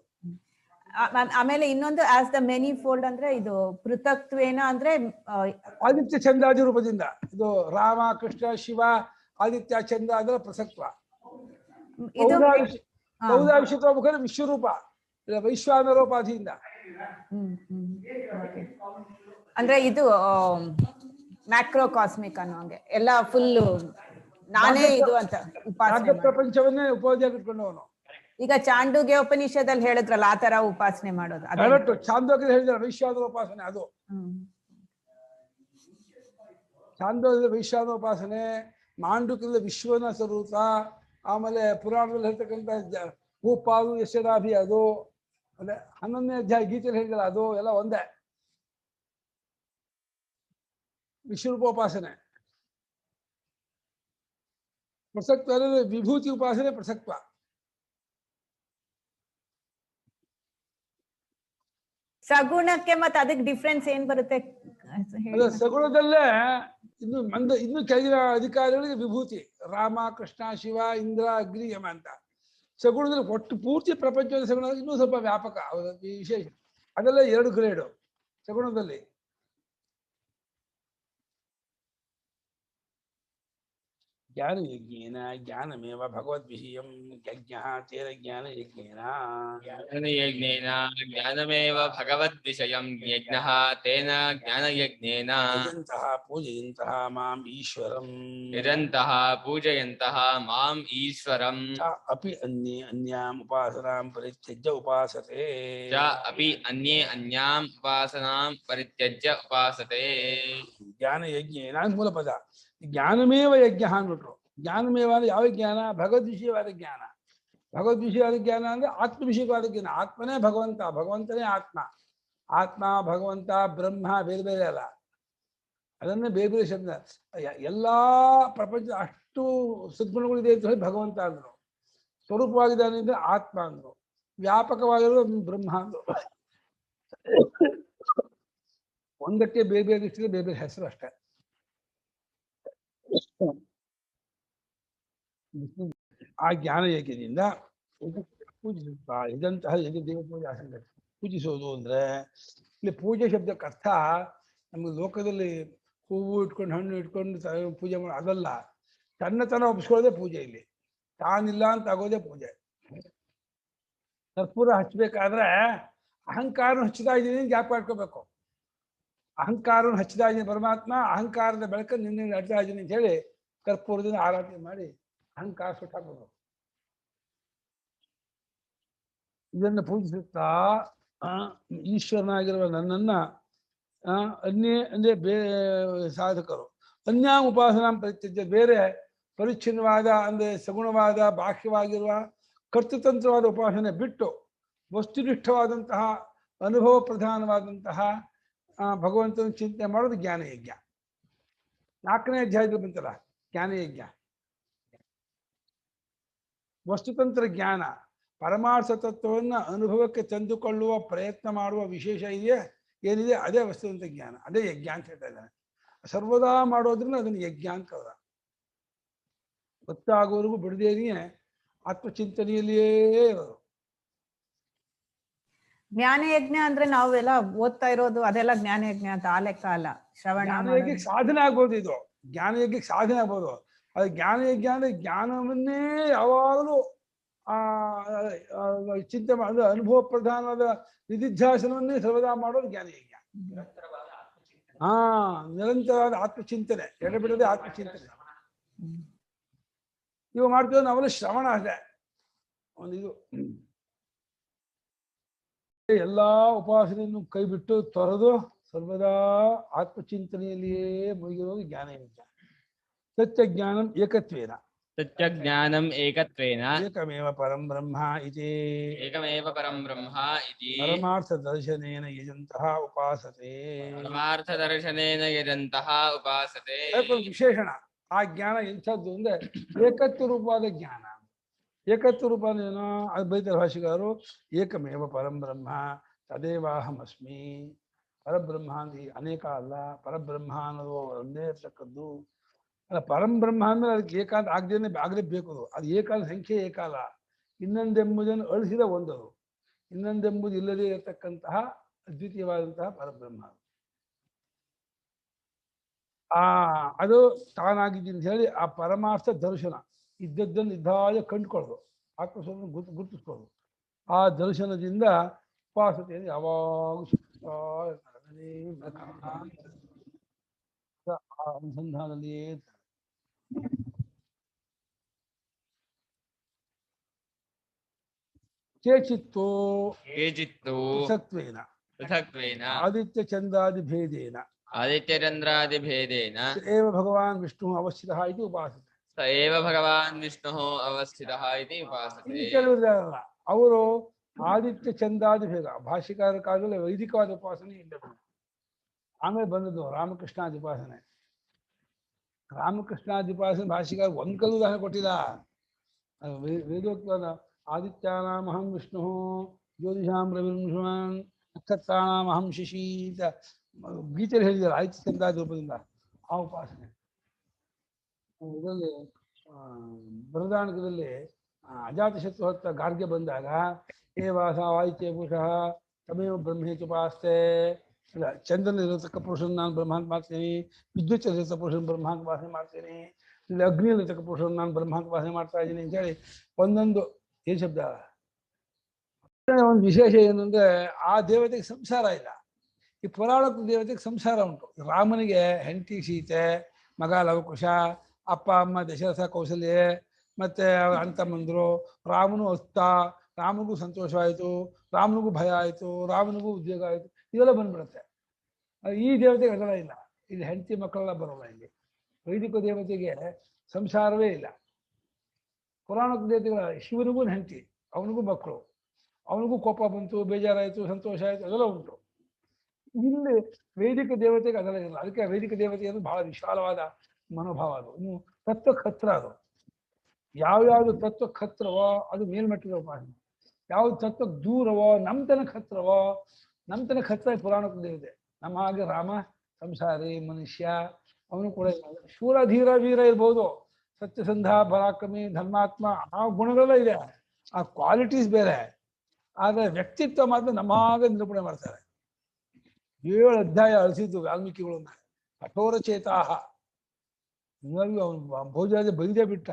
ಆಮೇಲೆ ಇನ್ನೊಂದು ಆಸ್ ದ ಮೆನಿ ಫೋಲ್ಡ್ ಅಂದ್ರೆ ಇದು ಪೃಥಕ್ತ್ವೇನ ಅಂದ್ರೆ ಆದಿತ್ಯ ಚಂದ್ರಾದಿ ರೂಪದಿಂದ. ಇದು ರಾಮ, ಕೃಷ್ಣ, ಶಿವ, ಆದಿತ್ಯ, ಚಂದ್ರ ಅಂದ್ರೆ ಪ್ರಸಕ್ತ್ವ. ಬಹುಧಾ ವಿಶ್ವತೋಮುಖನ ವಿಶ್ವರೂಪ ವೈಶ್ವಾನರೋಪಾಧಿಯಿಂದ. ಅಂದ್ರೆ ಇದು ಮ್ಯಾಕ್ರೋ ಕಾಸ್ಮಿಕ್ ಅನ್ನೋ ಹಂಗೆ ಎಲ್ಲ ಫುಲ್ ನಾನೇ ಇದು ಅಂತ ಉಪಾಸನೆ, ಪ್ರಪಂಚವನ್ನೇ ಉಪಾಧಿಯಾಗಿ ಇಟ್ಕೊಂಡವನು. ಈಗ ಚಾಂಡೂಗ್ಯ ಉಪನಿಷದಲ್ಲಿ ಹೇಳಿದ್ರಲ್ಲ ಆ ತರ ಉಪಾಸನೆ ಮಾಡೋದು. ಚಾಂದೋಗ್ಯ ಹೇಳಿದ್ರೆ ವೈಶ್ವಾನರ ಉಪಾಸನೆ. ಅದು ಚಾಂದೋಗ್ಯದ ವೈಶ್ವಾನರ ಉಪಾಸನೆ, ಮಾಂಡುಕ್ಯದ ವಿಶ್ವನ ಸ್ವರೂಪ, ಆಮೇಲೆ ಪುರಾಣದಲ್ಲಿ ಹೇಳ್ತಕ್ಕಂಥ ಭೂಪಾಲು ಯಶರಾಭಿ ಅದು, ಅಂದ್ರೆ 11ನೇ ಅಧ್ಯಾಯ ಗೀತೆಯಲ್ಲಿ ಹೇಳಿದ್ರೆ ಅದು ಎಲ್ಲ ಒಂದೇ. ವಿಶ್ವರೂಪೋಪಾಸನೆ ಪ್ರಸಕ್ತ, ವಿಭೂತಿ ಉಪಾಸನೆ ಪ್ರಸಕ್ತ. ಸಗುಣಕ್ಕೆ ಮತ್ತೆ ಅದಕ್ಕೆ ಡಿಫ್ರೆನ್ಸ್ ಏನ್ ಬರುತ್ತೆ? ಸಗುಣದಲ್ಲೇ ಇನ್ನು ಕೆಳಗಿನ ಅಧಿಕಾರಿಗಳಿಗೆ ವಿಭೂತಿ, ರಾಮ, ಕೃಷ್ಣ, ಶಿವ, ಇಂದ್ರ, ಅಗ್ನಿ, ಯಮ ಅಂತ. ಸಗುಣದಲ್ಲಿ ಒಟ್ಟು ಪೂರ್ತಿ ಪ್ರಪಂಚದ ಸಗುಣ ಇನ್ನೂ ಸ್ವಲ್ಪ ವ್ಯಾಪಕ, ವಿಶೇಷ. ಅದೆಲ್ಲ 2 ಗ್ರೇಡು ಸಗುಣದಲ್ಲಿ. ಜ್ಞಾನಯಜ್ಞೇನ ಜ್ಞಾನಮೇವ ಭಗವದ್ವಿಷಯಂ ಯಜ್ಞಃ ತೇನ ಜ್ಞಾನಯಜ್ಞೇನ. ಜ್ಞಾನಯಜ್ಞೇನ ಜ್ಞಾನಮೇವ ಭಗವದ್ವಿಷಯಂ ಯಜ್ಞಃ ತೇನ ಜ್ಞಾನಯಜ್ಞೇನ. ಯಜಂತಃ ಪೂಜಯಂತಃ ಮಾಂ ಈಶ್ವರಂ. ಯಜಂತಃ ಪೂಜಯಂತಃ ಮಾಂ ಈಶ್ವರಂ. ಅಪಿ ಅನ್ಯೇ ಅನ್ಯಾಂ ಉಪಾಸನಾಂ ಪರಿತ್ಯಜ್ಯ ಉಪಾಸತೆ. ಅಪಿ ಅನ್ಯೇ ಅನ್ಯಾಂ ಉಪಾಸನಾಂ ಪರಿತ್ಯಜ್ಯ ಉಪಾಸತೆ. ಜ್ಞಾನಯಜ್ಞೇನ ಮೂಲ ಪದ. ಜ್ಞಾನಮೇವ ಯಜ್ಞ ಅಂದ್ಬಿಟ್ರು. ಜ್ಞಾನಮೇವ ಅಂದ್ರೆ ಯಾವ ಜ್ಞಾನ? ಭಗವದ್ವಿಷಯವಾದ ಜ್ಞಾನ. ಭಗವದ್ವಿಷಯವಾದ ಜ್ಞಾನ ಅಂದ್ರೆ ಆತ್ಮವಿಷಯವಾದ ಜ್ಞಾನ. ಆತ್ಮನೇ ಭಗವಂತ, ಭಗವಂತನೇ ಆತ್ಮ. ಆತ್ಮ, ಭಗವಂತ, ಬ್ರಹ್ಮ ಬೇರೆ ಬೇರೆ ಅಲ್ಲ. ಅದನ್ನೇ ಬೇರೆ ಬೇರೆ ಶಬ್ದ. ಎಲ್ಲಾ ಪ್ರಪಂಚ ಅಷ್ಟು ಸದ್ಗುಣಗಳಿದೆ ಅಂತ ಹೇಳಿ ಭಗವಂತ ಅಂದ್ರು. ಸ್ವರೂಪವಾಗಿದ್ದಾನೆ ಅಂದ್ರೆ ಆತ್ಮ ಅಂದ್ರು. ವ್ಯಾಪಕವಾಗಿರೋ ಬ್ರಹ್ಮ ಅಂದ್ರು. ಒಂದಕ್ಕೆ ಬೇರೆ ಬೇರೆ ದೃಷ್ಟಿಗೆ ಬೇರೆ ಬೇರೆ ಹೆಸರು ಅಷ್ಟೇ. ಆ ಜ್ಞಾನ ಯಜ್ಞದಿಂದ ಪೂಜಿಸುತ್ತಾ ಇದಂತಹ ಯಜ್ಞ ದೇವ ಪೂಜೆ ಆಸಂಗ. ಪೂಜಿಸೋದು ಅಂದ್ರೆ ಇಲ್ಲಿ ಪೂಜೆ ಶಬ್ದಕ್ಕೆ ಅರ್ಥ ನಮಗೆ ಲೋಕದಲ್ಲಿ ಹೂವು ಇಟ್ಕೊಂಡು ಹಣ್ಣು ಇಟ್ಕೊಂಡು ಪೂಜೆ ಮಾಡಿ ಅದಲ್ಲ, ತನ್ನ ಒಪ್ಪಿಸ್ಕೊಳ್ಳೋದೇ ಪೂಜೆ. ಇಲ್ಲಿ ತಾನಿಲ್ಲ ಅಂತ ಆಗೋದೇ ಪೂಜೆ. ಕರ್ಪೂರ ಹಚ್ಚಬೇಕಾದ್ರೆ ಅಹಂಕಾರ ಹಚ್ಚಿದ ಇದ್ದೀನಿ ಜ್ಞಾಪ ಮಾಡ್ಕೋಬೇಕು. ಅಹಂಕಾರವನ್ನು ಹಚ್ಚಿದ ಇದ್ದೀನಿ ಪರಮಾತ್ಮ, ಅಹಂಕಾರದ ಬೆಳಕ ನಿನ್ನೆ ಹಚ್ಚಿದ ಇದ್ದೀನಿ ಅಂತ ಹೇಳಿ ಕರ್ಪೂರದಿಂದ ಆರಾಧನೆ ಮಾಡಿ ಅಹಂಕಾರ ಸುಟ್ಟಾಕೋಬೇಕು. ಇದನ್ನು ಪೂಜಿಸುತ್ತಾ ಈಶ್ವರನಾಗಿರುವ ನನ್ನನ್ನ ಅಂದ್ರೆ ಸಾಧಕರು ಅನ್ಯ ಉಪಾಸನಾ ಪರಿತ್ಯಜ್ಯ, ಬೇರೆ ಪರಿಚ್ಛಿನ್ನವಾದ ಅಂದ್ರೆ ಸಗುಣವಾದ ಬಾಹ್ಯವಾಗಿರುವ ಕರ್ತೃತಂತ್ರವಾದ ಉಪಾಸನೆ ಬಿಟ್ಟು ವಸ್ತುನಿಷ್ಠವಾದಂತಹ ಅನುಭವ ಪ್ರಧಾನವಾದಂತಹ ಭಗವಂತನ ಚಿಂತನೆ ಮಾಡೋದು ಜ್ಞಾನಯಜ್ಞ. 4ನೇ ಅಧ್ಯಾಯದಲ್ಲಿ ಬಂತಲ್ಲ ಜ್ಞಾನಯಜ್ಞ. ವಸ್ತುತಂತ್ರ ಜ್ಞಾನ, ಪರಮಾರ್ಥ ತತ್ವವನ್ನು ಅನುಭವಕ್ಕೆ ತಂದುಕೊಳ್ಳುವ ಪ್ರಯತ್ನ ಮಾಡುವ ವಿಶೇಷ ಏನಿದೆ ಅದೇ ವಸ್ತುತಂತ್ರ ಜ್ಞಾನ, ಅದೇ ಯಜ್ಞ ಅಂತ ಹೇಳ್ತಾ ಇದ್ದಾನೆ. ಸರ್ವದಾ ಮಾಡೋದ್ರಿಂದ ಅದನ್ನು ಯಜ್ಞ ಅಂತ ಕರೆದ. ಗೊತ್ತಾಗೋವರೆಗೂ ಬಿಡದೇನಿಯೇ ಆತ್ಮಚಿಂತನೆಯಲ್ಲಿಯೇ ಇರೋದು. ಜ್ಞಾನಯಜ್ಞ ಅಂದ್ರೆ ನಾವೆಲ್ಲ ಓದ್ತಾ ಇರೋದು ಅದೆಲ್ಲ ಜ್ಞಾನಯಜ್ಞ ಅಂತ ಆ ಲೆಕ್ಕ ಅಲ್ಲ. ಶ್ರವಣ ಜ್ಞಾನಯಜ್ಞಕ್ಕೆ ಸಾಧನೆ ಆಗ್ಬೋದು, ಇದು ಜ್ಞಾನಯಜ್ಞಕ್ಕೆ ಸಾಧನೆ ಆಗ್ಬೋದು. ಅದು ಜ್ಞಾನಯಜ್ಞ ಅಂದ್ರೆ ಜ್ಞಾನವನ್ನೇ ಯಾವಾಗಲೂ ಚಿಂತೆ ಮಾಡಿದ ಅನುಭವ ಪ್ರಧಾನವಾದ ನಿಧಿಧ್ಯಾಸನವನ್ನೇ ಸರ್ವದಾ ಮಾಡೋದು ಜ್ಞಾನಯಜ್ಞ. ನಿರಂತರವಾದ ಆತ್ಮಚಿಂತನೆ, ಎಡೆಬಿಡದೆ ಆತ್ಮಚಿಂತನೆ ಇವು ಮಾಡ್ತೀವಿ. ನಾವೆಲ್ಲ ಶ್ರವಣ ಅದೇ ಒಂದು ಇದು. ಎಲ್ಲಾ ಉಪಾಸನೆಯನ್ನು ಕೈಬಿಟ್ಟು ತೊರೆದು ಸರ್ವದಾ ಆತ್ಮಚಿಂತನೆಯಲ್ಲಿಯೇ ಮುಗಿರೋದು ಜ್ಞಾನಯಜ್ಞ. ಸತ್ಯಜ್ಞಾನಂ ಏಕತ್ವೇನ, ಸತ್ಯಜ್ಞಾನಂ ಏಕತ್ವೇನ ಏಕಮೇವ ಪರಂ ಬ್ರಹ್ಮ ಇತಿ, ಏಕಮೇವ ಪರಂ ಬ್ರಹ್ಮ ಇತಿ ಪರಮಾರ್ಥ ದರ್ಶನೇನ ಯಜಂತಹ ಉಪಾಸತೆ. ಪರಮಾರ್ಥ ದರ್ಶನೇನ ಯಜಂತಹ ಉಪಾಸತೆ. ಅದಕ್ಕೊಂದು ವಿಶೇಷಣ. ಆ ಜ್ಞಾನ ಎಂಥದ್ದು ಅಂದ್ರೆ ಏಕತ್ವ ರೂಪವಾದ ಜ್ಞಾನ. ಏಕತ್ವ ರೂಪನೇನೋ ಅದು ಬೈತಾರೆ ಭಾಷೆಗಾರರು. ಏಕಮೇವ ಪರಂ ಬ್ರಹ್ಮ ತದೇವಾಹಮಸ್ಮಿ. ಪರಬ್ರಹ್ಮ ಅಂದ್ರೆ ಅನೇಕ ಅಲ್ಲ, ಪರಬ್ರಹ್ಮ ಅನ್ನೋದು ಒಂದೇ ಇರ್ತಕ್ಕದ್ದು ಅಲ್ಲ. ಪರಂಬ್ರಹ್ಮ ಅಂದ್ರೆ ಅದಕ್ಕೆ ಏಕಾಂತ ಆಗಲೇಬೇಕು. ಅದು ಏಕಾಲ ಸಂಖ್ಯೆ ಏಕಾಲ. ಇನ್ನೊಂದೆಂಬುದನ್ನು ಅಳಿಸಿದ ಒಂದದು, ಇನ್ನೊಂದೆಂಬುದು ಇಲ್ಲದೇ ಇರತಕ್ಕಂತಹ ಅದ್ವಿತೀಯವಾದಂತಹ ಪರಬ್ರಹ್ಮ. ಅದು ತಾನಾಗಿದ್ದೀನಿ ಅಂತ ಹೇಳಿ ಆ ಪರಮಾರ್ಥ ದರ್ಶನ ಇದ್ದದ್ದನ್ನು ಇದ್ದಾಗೆ ಕಂಡುಕೊಳ್ಳೋದು, ಆತ್ಮಸ್ವರೂಪ ಗುರುತಿಸ್ಕೊಳ್ಳೋದು. ಆ ದರ್ಶನದಿಂದ ಉಪಾಸತೆಯನ್ನು ಯಾವಾಗೂ ಅನುಸಂಧಾನದಲ್ಲಿಯೇ ಇರ್ತಾರೆ. ಕೇಚಿತ್ತೋ ಪೃಥಕ್ತ್ವೇನ ಆದಿತ್ಯ ಚಂದ್ರಾದಿ ಭೇದೇನ ಆದಿತ್ಯಚಂದ್ರಾದಿಭೇದೇನ ಏವ ಭಗವಾನ್ ವಿಷ್ಣು ಅವಸ್ಥಿತಃ ಇತಿ ಉಪಾಸತೆ. ಸ ಏವ ಭಗವಾನ್ ವಿಷ್ಣುಃ ಅವಸ್ಥಿತಃ ಇತಿ ಉಪಾಸತೆ. ಕೆಲವರಿದಾರಲ್ಲ ಅವರು ಆದಿತ್ಯ ಚಂದ್ರಾದಿ ಭೇದ ಭಾಷ್ಯಕಾರ ಕಾಲದಲ್ಲಿ ವೈದಿಕವಾದ ಉಪಾಸನೆ ಇಲ್ಲ. ಆಮೇಲೆ ಬಂದದ್ದು ರಾಮಕೃಷ್ಣಾದಿ ಉಪಾಸನೆ. ರಾಮಕೃಷ್ಣಾದಿ ಉಪಾಸನೆ ಭಾಷಿಕಾರ ಒಂದ್ ಕಲ್ಲು ಉದಾಹರಣೆ ಕೊಟ್ಟಿಲ್ಲ. ವೇದೋಕ್ತವಾದ ಆದಿತ್ಯಾನಾಮಹಂ ವಿಷ್ಣು ಜ್ಯೋತಿಷಾಂ ರವಿರ್ಮುಷಾನ್ ನಕ್ಷತ್ರಾಣಾಮಹಂ ಶಶಿ ಅಂತ ಗೀತೆಯಲ್ಲಿ ಹೇಳಿದ್ದಾರೆ ಆದಿತ್ಯ ಚಂದ್ರಾದಿ ರೂಪದಿಂದ ಆ ಉಪಾಸನೆ. ಇದರಲ್ಲಿ ಬೃಹದಾರಣ್ಯಕದಲ್ಲಿ ಅಜಾತಶತ್ರು ಹೊತ್ತ ಗಾರ್ಗೆ ಬಂದಾಗ ಏವಾಸ ಆದಿತ್ಯ ಪುರುಷಃ ತಮೇವ ಬ್ರಹ್ಮೇತ್ಯುಪಾಸ್ತೆ. ಇಲ್ಲ, ಚಂದ್ರನಲ್ಲಿರತಕ್ಕ ಪುರುಷನ ನಾನು ಬ್ರಹ್ಮ ಅಂತ ಮಾಡ್ತೀನಿ, ವಿದ್ಯುತ್ ಪುರುಷನ ಬ್ರಹ್ಮ ಅಂತ ಭಾಷಣೆ ಮಾಡ್ತೀನಿ, ಇಲ್ಲಿ ಅಗ್ನಿಯಲ್ಲಿರತಕ್ಕ ಪುರುಷನ ನಾನು ಬ್ರಹ್ಮ ಅಂತ ಭಾಷಣೆ ಮಾಡ್ತಾ ಇದ್ದೀನಿ ಅಂತೇಳಿ ಒಂದೊಂದು ಏನು ಶಬ್ದ. ಒಂದು ವಿಶೇಷ ಏನಂದ್ರೆ ಆ ದೇವತೆಗೆ ಸಂಸಾರ ಇಲ್ಲ. ಈ ಪುರಾಣದ ದೇವತೆಗೆ ಸಂಸಾರ ಉಂಟು. ರಾಮನಿಗೆ ಹೆಂಡತಿ ಸೀತೆ, ಮಗ ಲವಕುಶ, ಅಪ್ಪ ಅಮ್ಮ ದಶರಥ ಕೌಸಲ್ಯ, ಮತ್ತೆ ಅವರ ಅಣ್ತಮ್ಮಂದ್ರು. ರಾಮನು ಅಸ್ತ, ರಾಮನಿಗೂ ಸಂತೋಷವಾಯಿತು, ರಾಮನಿಗೂ ಭಯ ಆಯಿತು, ರಾಮನಿಗೂ ಉದ್ಯೋಗ ಆಯಿತು, ಇದೆಲ್ಲ ಬಂದ್ಬಿಡುತ್ತೆ. ಈ ದೇವತೆಗೆ ಅದೆಲ್ಲ ಇಲ್ಲ. ಇಲ್ಲಿ ಹೆಂಡತಿ ಮಕ್ಕಳೆಲ್ಲ ಬರೋಲ್ಲ. ಇಲ್ಲಿ ವೈದಿಕ ದೇವತೆಗೆ ಸಂಸಾರವೇ ಇಲ್ಲ. ಪುರಾಣದ ದೇವತೆಗಳ ಶಿವನಿಗೂ ಹೆಂಡತಿ, ಅವನಿಗೂ ಮಕ್ಕಳು, ಅವನಿಗೂ ಕೋಪ ಬಂತು, ಬೇಜಾರಾಯಿತು, ಸಂತೋಷ ಆಯಿತು, ಅದೆಲ್ಲ ಉಂಟು. ಇಲ್ಲಿ ವೈದಿಕ ದೇವತೆಗೆ ಅದೆಲ್ಲ ಇಲ್ಲ. ಅದಕ್ಕೆ ವೈದಿಕ ದೇವತೆ ಅಂದ್ರೆ ಬಹಳ ವಿಶಾಲವಾದ ಮನೋಭಾವ. ಅದು ಇನ್ನು ತತ್ವ ಖತ್ರ. ಅದು ಯಾವ್ಯಾವುದು ತತ್ವ ಖತ್ರವೋ ಅದು ಮೇಲ್ಮಟ್ಟದ ಉಪಾಸನೆ, ಯಾವ್ದು ತತ್ವ ದೂರವೋ ನಮ್ತನಕ ಹತ್ರವೋ ನಮ್ತನಕ ಹತ್ರ ಪುರಾಣದ ದೇವತೆ. ನಮ್ಮ ಹಾಗೆ ರಾಮ ಸಂಸಾರಿ ಮನುಷ್ಯ, ಅವನು ಕೂಡ ಶೂರ ಧೀರ ವೀರ ಇರ್ಬೋದು, ಸತ್ಯಸಂಧ ಪರಾಕ್ರಮಿ ಧರ್ಮಾತ್ಮ, ಆ ಗುಣಗಳೆಲ್ಲ ಇದೆ, ಆ ಕ್ವಾಲಿಟೀಸ್ ಬೇರೆ. ಆದರೆ ವ್ಯಕ್ತಿತ್ವ ಮಾತ್ರ ನಮ್ಮ ಹಾಗೆ ನಿರೂಪಣೆ ಮಾಡ್ತಾರೆ. 7 ಅಧ್ಯಾಯ ಅಳಿಸಿದ್ದು ವಾಲ್ಮೀಕಿಗಳನ್ನ. ಕಠೋರ ಚೇತಾಹ. ಹಂಗಾಗಿ ಅವನು ಭೋಜರಾಜ ಬೈದೇ ಬಿಟ್ಟ.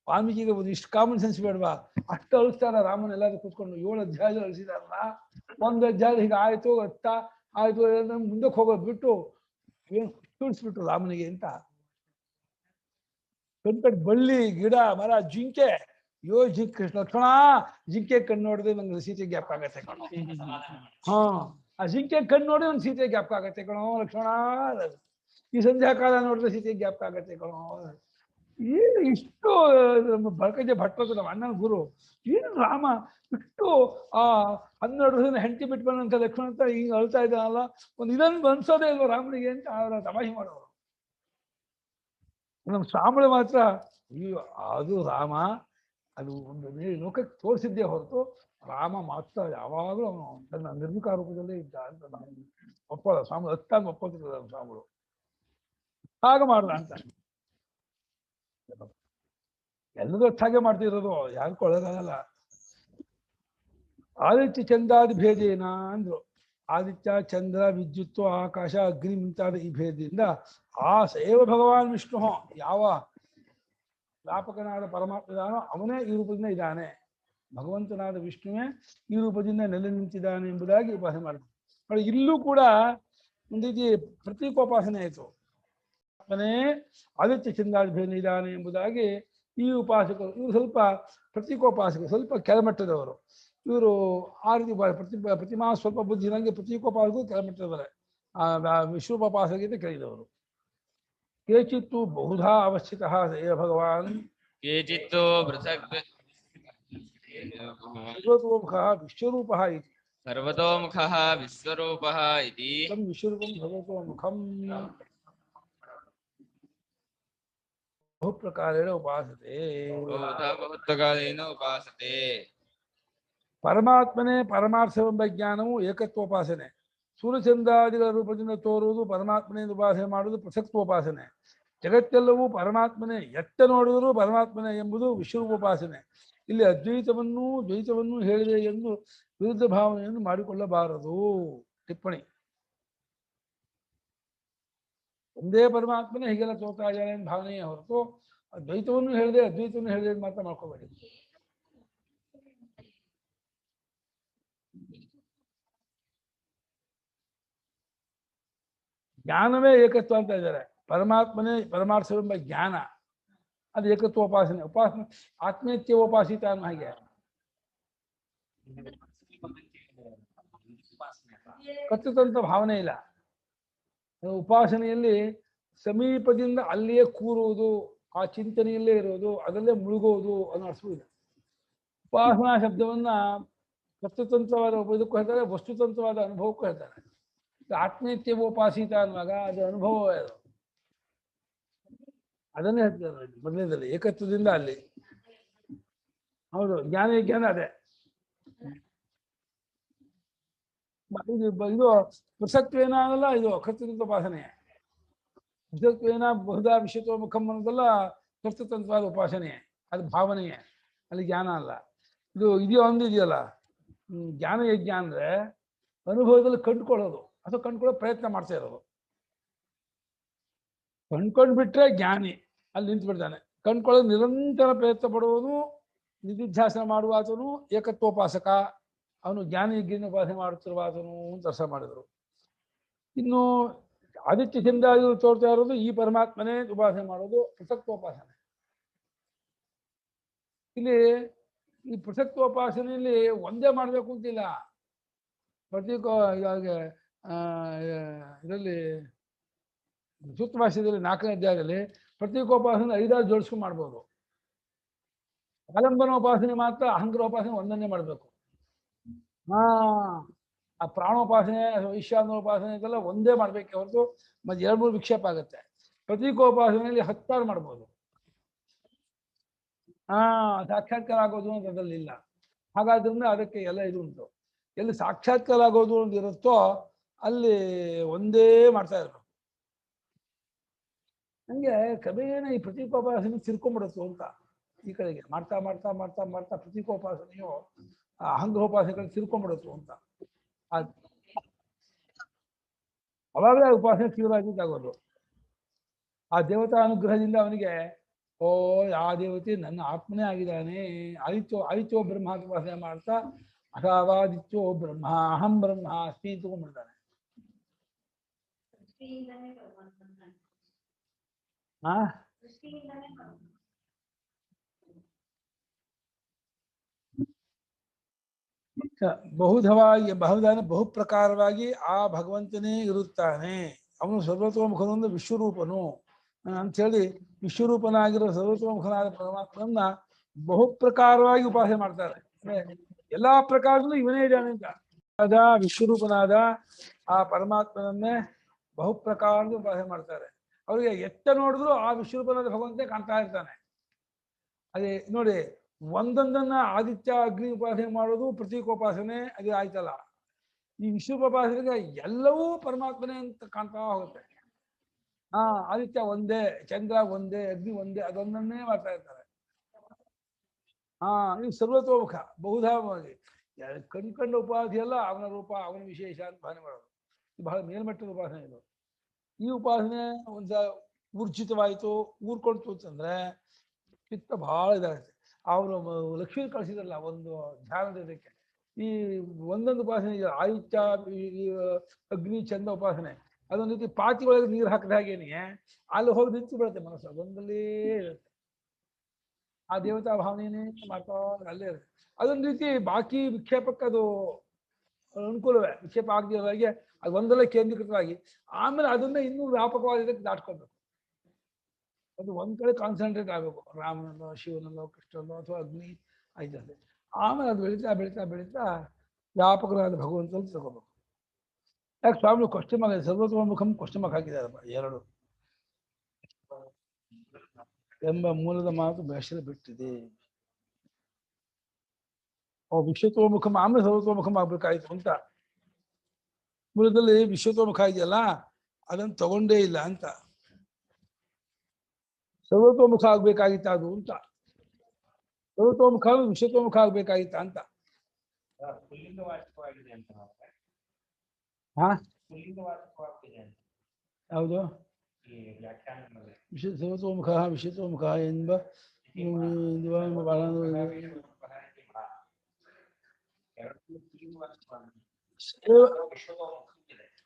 ವಾಲ್ಮೀಕಿಗೆ ಒಂದು ಇಷ್ಟು ಕಾಮನ್ ಸೆನ್ಸ್ ಬೇಡವಾ? ಅಷ್ಟು ಅಳಿಸ್ತಾರ ರಾಮನ ಎಲ್ಲಾದ್ರೂ ಕೂತ್ಕೊಂಡು. 7 ಅಧ್ಯಾಯ ಅಳಿಸಿದಾರಲ್ಲ. 1 ಅಧ್ಯಾಯ ಹೀಗೆ ಆಯ್ತು ಆಯ್ತು ಮುಂದಕ್ಕೆ ಹೋಗೋದು ಬಿಟ್ಟು ಏನು ತುಳಿಸ್ಬಿಟ್ರು ರಾಮನಿಗೆ ಅಂತ. ಕಣ್ ಬಳ್ಳಿ ಗಿಡ ಮರ ಜಿಂಕೆ, ಜಿಂಕೆ ಲಕ್ಷ್ಮಣ, ಜಿಂಕೆ ಕಣ್ಣು ನೋಡಿದ್ರೆ ನಂಗೆ ಸೀತೆ ಗ್ಯಾಪ್ ಆಗತ್ತೆ ಕಣೋ. ಹಾ, ಆ ಜಿಂಕೆ ಕಣ್ಣು ನೋಡಿದ್ರೆ ನಂಗೆ ಸೀತೆ ಗ್ಯಾಪ್ ಆಗತ್ತೆ ಕಣೋ ಲಕ್ಷ್ಮಣ. ಈ ಸಂಧ್ಯಾ ಕಾಲ ನೋಡಿದ್ರೆ ಸೀತೆ ಗ್ಯಾಪ್ ಆಗತ್ತೆ ಕಣೋ. ಏನು ಇಷ್ಟು ನಮ್ಮ ಬಳಕಜ ಭಟ್ಟರು ನಮ್ಮ ಅಣ್ಣನ ಗುರು, ಏನು ರಾಮ ಬಿಟ್ಟು ಆ 12 ವರ್ಷದ ಹೆಂಡತಿ ಬಿಟ್ಟು ಬಂದಂತ ಲಕ್ಷ್ಮಣ ಅಂತ ಹಿಂಗೆ ಅಳ್ತಾ ಇದ್ದಾನಲ್ಲ, ಒಂದು ಇದನ್ನು ಅನ್ಸೋದೇ ಇಲ್ವ ರಾಮನಿಗೆ ಅಂತ ಅವರ ತಮಾಷೆ ಮಾಡೋರು. ನಮ್ಮ ಶ್ರಾವಣ ಮಾತ್ರ ಅಯ್ಯೋ ಅದು ರಾಮ, ಅದು ಒಂದು ಲೋಕಕ್ಕೆ ತೋರಿಸಿದ್ದೇ ಹೊರತು ರಾಮ ಮಾತ್ರ ಯಾವಾಗಲೂ ಅವನು ತನ್ನ ನಿರ್ವಿಕಾರ ರೂಪದಲ್ಲೇ ಇದ್ದ ಅಂತ ನಾವು ಒಪ್ಪೋದ. ಸ್ವಾಮಿ ಹತ್ತಾಗಿ ಒಪ್ಪೋತಿರ್ತಾರೆ ನಮ್ಮ ಸ್ವಾಮಿಗಳು. ಹಾಗೆ ಮಾಡ್ದ ಅಂತ ಎಲ್ಲರೂ ಹಾಗೆ ಮಾಡ್ತಿರೋದು, ಯಾರು ಕೊಳಗಾಗಲ್ಲ. ಆದಿತ್ಯ ಚಂದ್ರಾದಿ ಭೇದೇನ ಅಂದ್ರು. ಆದಿತ್ಯ ಚಂದ್ರ ವಿದ್ಯುತ್ತು ಆಕಾಶ ಅಗ್ನಿ ಮುಂತಾದ ಈ ಭೇದದಿಂದ ಆ ಸೇವ ಭಗವಾನ್ ವಿಷ್ಣು, ಯಾವ ವ್ಯಾಪಕನಾದ ಪರಮಾತ್ಮದಾನೋ ಅವನೇ ಈ ರೂಪದಿಂದ ಇದ್ದಾನೆ. ಭಗವಂತನಾದ ವಿಷ್ಣುವೇ ಈ ರೂಪದಿಂದ ನೆಲೆ ನಿಂತಿದ್ದಾನೆ ಎಂಬುದಾಗಿ ಉಪಾಸನೆ ಮಾಡ್ತಾರೆ. ಇಲ್ಲೂ ಕೂಡ ಒಂದು ರೀತಿ ಪ್ರತೀಕೋಪಾಸನೆ ಆಯಿತು. ಅವನೇ ಆದಿತ್ಯ ಚಂದ್ರಾದಿ ಭೇದ ಇದ್ದಾನೆ ಎಂಬುದಾಗಿ ಈ ಉಪಾಸಕರು, ಇವರು ಸ್ವಲ್ಪ ಪ್ರತೀಕೋಪಾಸಕರು, ಸ್ವಲ್ಪ ಕೆಳಮಟ್ಟದವರು. ಇವರು ಆ ರೀತಿ ಪ್ರತಿಮಾ ಸ್ವಲ್ಪ ಬುದ್ಧಿ, ನನಗೆ ಪ್ರತೀಕೋಪಾಸಕರು ಕೆಳಮಟ್ಟದವರೇ, ವಿಶ್ವೋಪಾಸಕರಿಗೆ ಕೇಳಿದವರು. ಕೇಚಿತ್ತು ಬಹುಧಾ ಅವಸ್ಥಿತ ಏ ಭಗವಾನ್, ಕೇಚಿತ್ತು ಪೃಥಕ್ ಸರ್ವತೋಮುಖ ವಿಶ್ವರೂಪ ಇತಿ. ಸರ್ವತೋಮುಖಃ ವಿಶ್ವರೂಪಃ ಇತಿ. ವಿಶ್ವರೂಪಂ ಸರ್ವತೋಮುಖಂ ಬಹುಪ್ರಕಾರೇಣ ಉಪಾಸತೆ. ಬಹುತ್ವಕಾಲೇನ ಉಪಾಸತೆ. ಪರಮಾತ್ಮನೇ ಪರಮಾರ್ಥವೆಂಬ ಜ್ಞಾನವು ಏಕತ್ವೋಪಾಸನೆ. ಸೂರ್ಯಚಂದ್ರಾದಿಗಳ ರೂಪದಿಂದ ತೋರುವುದು ಪರಮಾತ್ಮನೇ ಉಪಾಸನೆ ಮಾಡುವುದು ಪ್ರಸಕ್ತೋಪಾಸನೆ. ಜಗತ್ತೆಲ್ಲವೂ ಪರಮಾತ್ಮನೇ, ಎತ್ತ ನೋಡಿದರೂ ಪರಮಾತ್ಮನೇ ಎಂಬುದು ವಿಶ್ವರೂಪೋಪಾಸನೆ. ಇಲ್ಲಿ ಅದ್ವೈತವನ್ನೂ ದ್ವೈತವನ್ನೂ ಹೇಳಿದೆ ಎಂದು ವಿರುದ್ಧ ಭಾವನೆಯನ್ನು ಮಾಡಿಕೊಳ್ಳಬಾರದು. ಟಿಪ್ಪಣಿ: ಒಂದೇ ಪರಮಾತ್ಮನೇ ಹೀಗೆಲ್ಲ ತೋರ್ತಾ ಇದ್ದಾನೆ ಎಂದು ಭಾವನೆಯೇ ಹೊರತು ದ್ವೈತವನ್ನು ಹೇಳಿದೆ ಅದ್ವೈತವನ್ನು ಹೇಳಿದೆ ಮಾತ್ರ ಮಾಡ್ಕೋಬೇಡಿ. ಜ್ಞಾನವೇ ಏಕತ್ವ ಅಂತ ಇದ್ದಾರೆ. ಪರಮಾತ್ಮನೇ ಪರಮಾರ್ಥವೆಂಬ ಜ್ಞಾನ, ಅದು ಏಕತ್ವೋಪಾಸನೆ. ಉಪಾಸನೆ ಆತ್ಮೇತ್ಯೋಪಾಸಿತ ಅನ್ನೋ ಹಾಗೆ ಕರ್ತೃತಂತ್ರ ಭಾವನೆ ಇಲ್ಲ. ಉಪಾಸನೆಯಲ್ಲಿ ಸಮೀಪದಿಂದ ಅಲ್ಲಿಯೇ ಕೂರುವುದು, ಆ ಚಿಂತನೆಯಲ್ಲೇ ಇರುವುದು, ಅದರಲ್ಲೇ ಮುಳುಗುವುದು ಅನ್ನೋ ಅರ್ಥವಿದೆ. ಉಪಾಸನಾ ಶಬ್ದವನ್ನ ಕರ್ತೃತಂತ್ರವಾದ ಇದಕ್ಕೂ ಹೇಳ್ತಾರೆ, ವಸ್ತುತಂತ್ರವಾದ ಅನುಭವಕ್ಕೂ ಹೇಳ್ತಾರೆ. ಆತ್ಮೇತ್ಯೋಪಾಸಿತ ಅನ್ನುವಾಗ ಅದು ಅನುಭವವೇ. ಅದು ಅದನ್ನೇ ಹೇಳ್ತಾರೆ ಮೊದಲನೇದಲ್ಲಿ, ಏಕತ್ವದಿಂದ ಅಲ್ಲಿ. ಹೌದು, ಜ್ಞಾನ ಅದೇ. ಇದು ಪ್ರಸಕ್ತವೇನ ಅನ್ನಲ್ಲ, ಇದು ಕರ್ತೃತಂತ್ರ ಉಪಾಸನೆ. ಪ್ರಸಕ್ತವೇನ ಬಹುಧಾ ವಿಶ್ವತೋಮುಖಂ ಅನ್ನೋದಲ್ಲ ಕರ್ತೃತಂತ್ರವಾದ ಉಪಾಸನೆಯೇ, ಅದು ಭಾವನೆಯೇ, ಅಲ್ಲಿ ಜ್ಞಾನ ಅಲ್ಲ. ಇದು ಒಂದಿದೆಯಲ್ಲ, ಜ್ಞಾನ ಯಜ್ಞ ಅಂದ್ರೆ ಅನುಭವದಲ್ಲಿ ಕಂಡುಕೊಳ್ಳೋದು ಅಥವಾ ಕಂಡುಕೊಳ್ಳೋ ಪ್ರಯತ್ನ ಮಾಡ್ತಾ ಇರೋದು. ಕಂಡ್ಕೊಂಡು ಬಿಟ್ರೆ ಜ್ಞಾನಿ ಅಲ್ಲಿ ನಿಂತು ಬಿಡ್ತಾನೆ. ಕಂಡ್ಕೊಳ್ಳೋದು ನಿರಂತರ ಪ್ರಯತ್ನ ಪಡುವನು, ನಿಧಿಧ್ಯಾಸನ ಮಾಡುವ ಆತನು ಏಕತ್ವೋಪಾಸಕ. ಅವನು ಜ್ಞಾನಿ ಯಜ್ಞ ಉಪಾಸನೆ ಮಾಡುತ್ತಿರುವ ಆತನು ಅಂತ ಅರ್ಥ ಮಾಡಿದರು. ಇನ್ನು ಆದಿತ್ಯ ಚಂದ್ರಾದಿಗಳು ತೋರ್ತಾ ಇರೋದು ಈ ಪರಮಾತ್ಮನೇ ಉಪಾಸನೆ ಮಾಡೋದು ಪ್ರಸಕ್ತೋಪಾಸನೆ. ಇಲ್ಲಿ ಈ ಪ್ರಸಕ್ತೋಪಾಸನೆಯಲ್ಲಿ ಒಂದೇ ಮಾಡಬೇಕು ಅಂತಿಲ್ಲ. ಇದರಲ್ಲಿ ಸೂಕ್ತ ಭಾಷೆಯಲ್ಲಿ 4ನೇ ಅಧ್ಯಾಯದಲ್ಲಿ ಪ್ರತೀಕೋಪಾಸನೆ 5 ಜೋಡಿಸ್ಕೊಂಡು ಮಾಡ್ಬೋದು. ಆಲಂಬನೋಪಾಸನೆ ಮಾತ್ರ ಅಹಂಗ್ರೋಪಾಸನೆ ಒಂದನ್ನೇ ಮಾಡಬೇಕು. ಆ ಪ್ರಾಣೋಪಾಸನೆ ಈಶಾನ್ಯೋಪಾಸನೆ ಇದೆಲ್ಲ ಒಂದೇ ಮಾಡ್ಬೇಕೆ ಹೊರತು ಮತ್ತೆ 2-3 ವಿಕ್ಷೇಪ ಆಗುತ್ತೆ. ಪ್ರತೀಕೋಪಾಸನೆಯಲ್ಲಿ 10 ಮಾಡ್ಬೋದು. ಸಾಕ್ಷಾತ್ಕಾರ ಆಗೋದು ಅಂತ ಅದರಲ್ಲಿ ಇಲ್ಲ. ಹಾಗಾದ್ರಿಂದ ಅದಕ್ಕೆ ಎಲ್ಲ ಇದು ಉಂಟು. ಎಲ್ಲಿ ಸಾಕ್ಷಾತ್ಕಾರ ಆಗೋದು ಒಂದು ಇರುತ್ತೋ ಅಲ್ಲಿ ಒಂದೇ ಮಾಡ್ತಾ ಇರಬೇಕು. ಹಂಗೆ ಕ್ರಮೇಣ ಈ ಪ್ರತೀಕೋಪಾಸನೆ ತಿರ್ಕೊಂಡ್ಬಿಡುತ್ತು ಅಂತ ಈ ಕಡೆಗೆ ಮಾಡ್ತಾ ಮಾಡ್ತಾ ಮಾಡ್ತಾ ಮಾಡ್ತಾ ಪ್ರತೀಕೋಪಾಸನೆಯು ಅಹಂಗ್ರೋಪಾಸನೆಗಳು ತಿರ್ಕೊಂಡ್ಬಿಡುತ್ತು ಅಂತ. ಅವಾಗಲೇ ಉಪಾಸನೆ ತೀವ್ರವಾಗಿದ್ದಾಗೋದು. ಆ ದೇವತಾ ಅನುಗ್ರಹದಿಂದ ಅವನಿಗೆ ಓ ಆ ದೇವತೆ ನನ್ನ ಆತ್ಮನೇ ಆಗಿದ್ದಾನೆ, ಆದಿತ್ಯೋ ಬ್ರಹ್ಮ ಅಂತ ಉಪಾಸನೆ ಮಾಡ್ತಾ ಅಥವಾದಿತ್ಯೋ ಬ್ರಹ್ಮ ಅಹಂ ಬ್ರಹ್ಮ ಅಸ್ಮಿ ತಗೊಂಡ್ಬಿಡ್ತಾನೆ. ಆ ಬಹು ಪ್ರಕಾರವಾಗಿ ಆ ಭಗವಂತನೇ ಇರುತ್ತಾನೆ. ಅವನು ಸರ್ವತೋಮುಖನೊಂದು ವಿಶ್ವರೂಪನು ಅಂಥೇಳಿ ವಿಶ್ವರೂಪನಾಗಿರೋ ಸರ್ವತೋಮುಖನಾದ ಪರಮಾತ್ಮನನ್ನ ಬಹು ಪ್ರಕಾರವಾಗಿ ಉಪಾಸನೆ ಮಾಡ್ತಾರೆ. ಎಲ್ಲಾ ಪ್ರಕಾರದಲ್ಲೂ ಇವನೇ ಇದ್ದಾನೆ ಅಂತ ಅದ ವಿಶ್ವರೂಪನಾದ ಆ ಪರಮಾತ್ಮನನ್ನೇ ಬಹು ಪ್ರಕಾರದ ಉಪಾಸನೆ ಮಾಡ್ತಾರೆ. ಅವರಿಗೆ ಎತ್ತ ನೋಡಿದ್ರು ಆ ವಿಶ್ವರೂಪನಾದ ಭಗವಂತನೇ ಕಾಣ್ತಾ ಇರ್ತಾನೆ. ಅದೇ ನೋಡಿ, ಒಂದೊಂದನ್ನ ಆದಿತ್ಯ ಅಗ್ನಿ ಉಪಾಸನೆ ಮಾಡೋದು ಪ್ರತೀಕೋಪಾಸನೆ, ಅದೇ ಆಯ್ತಲ್ಲ. ಈ ವಿಶ್ವೋಪಾಸನೆಗೆ ಎಲ್ಲವೂ ಪರಮಾತ್ಮನೇ ಅಂತ ಕಾಣ್ತಾ ಹೋಗುತ್ತೆ. ಆದಿತ್ಯ ಒಂದೇ, ಚಂದ್ರ ಒಂದೇ, ಅಗ್ನಿ ಒಂದೇ, ಅದೊಂದನ್ನೇ ಮಾಡ್ತಾ ಇರ್ತಾರೆ. ಇದು ಸರ್ವತೋಮುಖ ಬಹುಧಾವಾಗಿ ಕಣ್ಕಂಡ ಉಪಾಧಿ ಅಲ್ಲ, ಅವನ ರೂಪ ಅವನ ವಿಶೇಷ ಅಂತ ಭಾವನೆ ಮಾಡೋದು. ಇದು ಬಹಳ ಮೇಲ್ಮಟ್ಟದ ಉಪಾಸನೆ. ಇದು ಈ ಉಪಾಸನೆ ಒಂದು ಊರ್ಜಿತವಾಯಿತು, ಊರ್ಕೊಳ್ತು ಅಂತಂದ್ರೆ ಚಿತ್ತ ಬಹಳ ಇದಾಗುತ್ತೆ. ಅವನು ಲಕ್ಷ್ಮೀ ಕಳಿಸಿದ್ರಲ್ಲ ಒಂದು ಧ್ಯಾನದ ಇದಕ್ಕೆ, ಈ ಒಂದೊಂದು ಉಪಾಸನೆ ಆದಿತ್ಯ ಅಗ್ನಿ ಚಂದ ಉಪಾಸನೆ ಅದೊಂದು ರೀತಿ ಪಾತಿ ಒಳಗೆ ನೀರು ಹಾಕಿದ ಹಾಗೇನೆ ಅಲ್ಲಿ ಹೋಗಿ ನಿಂತು ಬಿಡುತ್ತೆ ಮನಸ್ಸು, ಅದೊಂದಲ್ಲೇ ಇರುತ್ತೆ. ಆ ದೇವತಾ ಭಾವನೆಯೇ ಮಾಡ್ತಾ ಅಲ್ಲೇ ಇರುತ್ತೆ. ಅದೊಂದು ರೀತಿ ಬಾಕಿ ವಿಕ್ಷೇಪಕ್ಕೆ ಅದು ಅನುಕೂಲವೇ. ವಿಕ್ಷೇಪ ಆಗದಿರೋದಾಗೆ ಅದು ಒಂದಲ್ಲೇ ಕೇಂದ್ರೀಕೃತವಾಗಿ ಆಮೇಲೆ ಅದನ್ನ ಇನ್ನೂ ವ್ಯಾಪಕವಾದ ಇದಕ್ಕೆ ದಾಟ್ಕೊಳ್ಬೇಕು. ಅದು ಒಂದ್ ಕಡೆ ಕಾನ್ಸಂಟ್ರೇಟ್ ಆಗಬೇಕು, ರಾಮನಲ್ಲೋ ಶಿವನಲ್ಲೋ ಕೃಷ್ಣನಲ್ಲೋ ಅಥವಾ ಅಗ್ನಿ ಆಯ್ತದೆ. ಆಮೇಲೆ ಅದು ಬೆಳೀತಾ ಬೆಳೀತಾ ಬೆಳೀತಾ ವ್ಯಾಪಕವಾದ ಭಗವಂತಲ್ಲಿ ತಗೋಬೇಕು. ಯಾಕೆ ಸ್ವಾಮಿ ಕೊಷ್ಟಮಗ ಸರ್ವತೋಮುಖಂ ಕೊಷ್ಟಮಕ್ ಹಾಕಿದಾರಪ್ಪ, ಎರಡು ಎಂಬ ಮೂಲದ ಮಾತು ಬೇಸರ ಬಿಟ್ಟಿದೆ. ವಿಶ್ವತೋಮುಖಂ ಆಮೇಲೆ ಸರ್ವತೋಮುಖಂ ಆಗ್ಬೇಕಾಯ್ತು ಅಂತ. ಮೂಲದಲ್ಲಿ ವಿಶ್ವತೋಮುಖ ಇದೆಯಲ್ಲ ಅದನ್ನು ತಗೊಂಡೇ ಇಲ್ಲ ಅಂತ. ಸರ್ವತೋಮುಖ ಆಗ್ಬೇಕಾಗಿತ್ತ ಅದು ಅಂತ. ಸರ್ವತೋಮುಖ ವಿಶ್ವತೋಮುಖ ಆಗ್ಬೇಕಾಗಿತ್ತ ಅಂತ. ಹೌದು, ಸರ್ವತೋಮುಖ ವಿಶ್ವತೋಮುಖ ಎಂಬ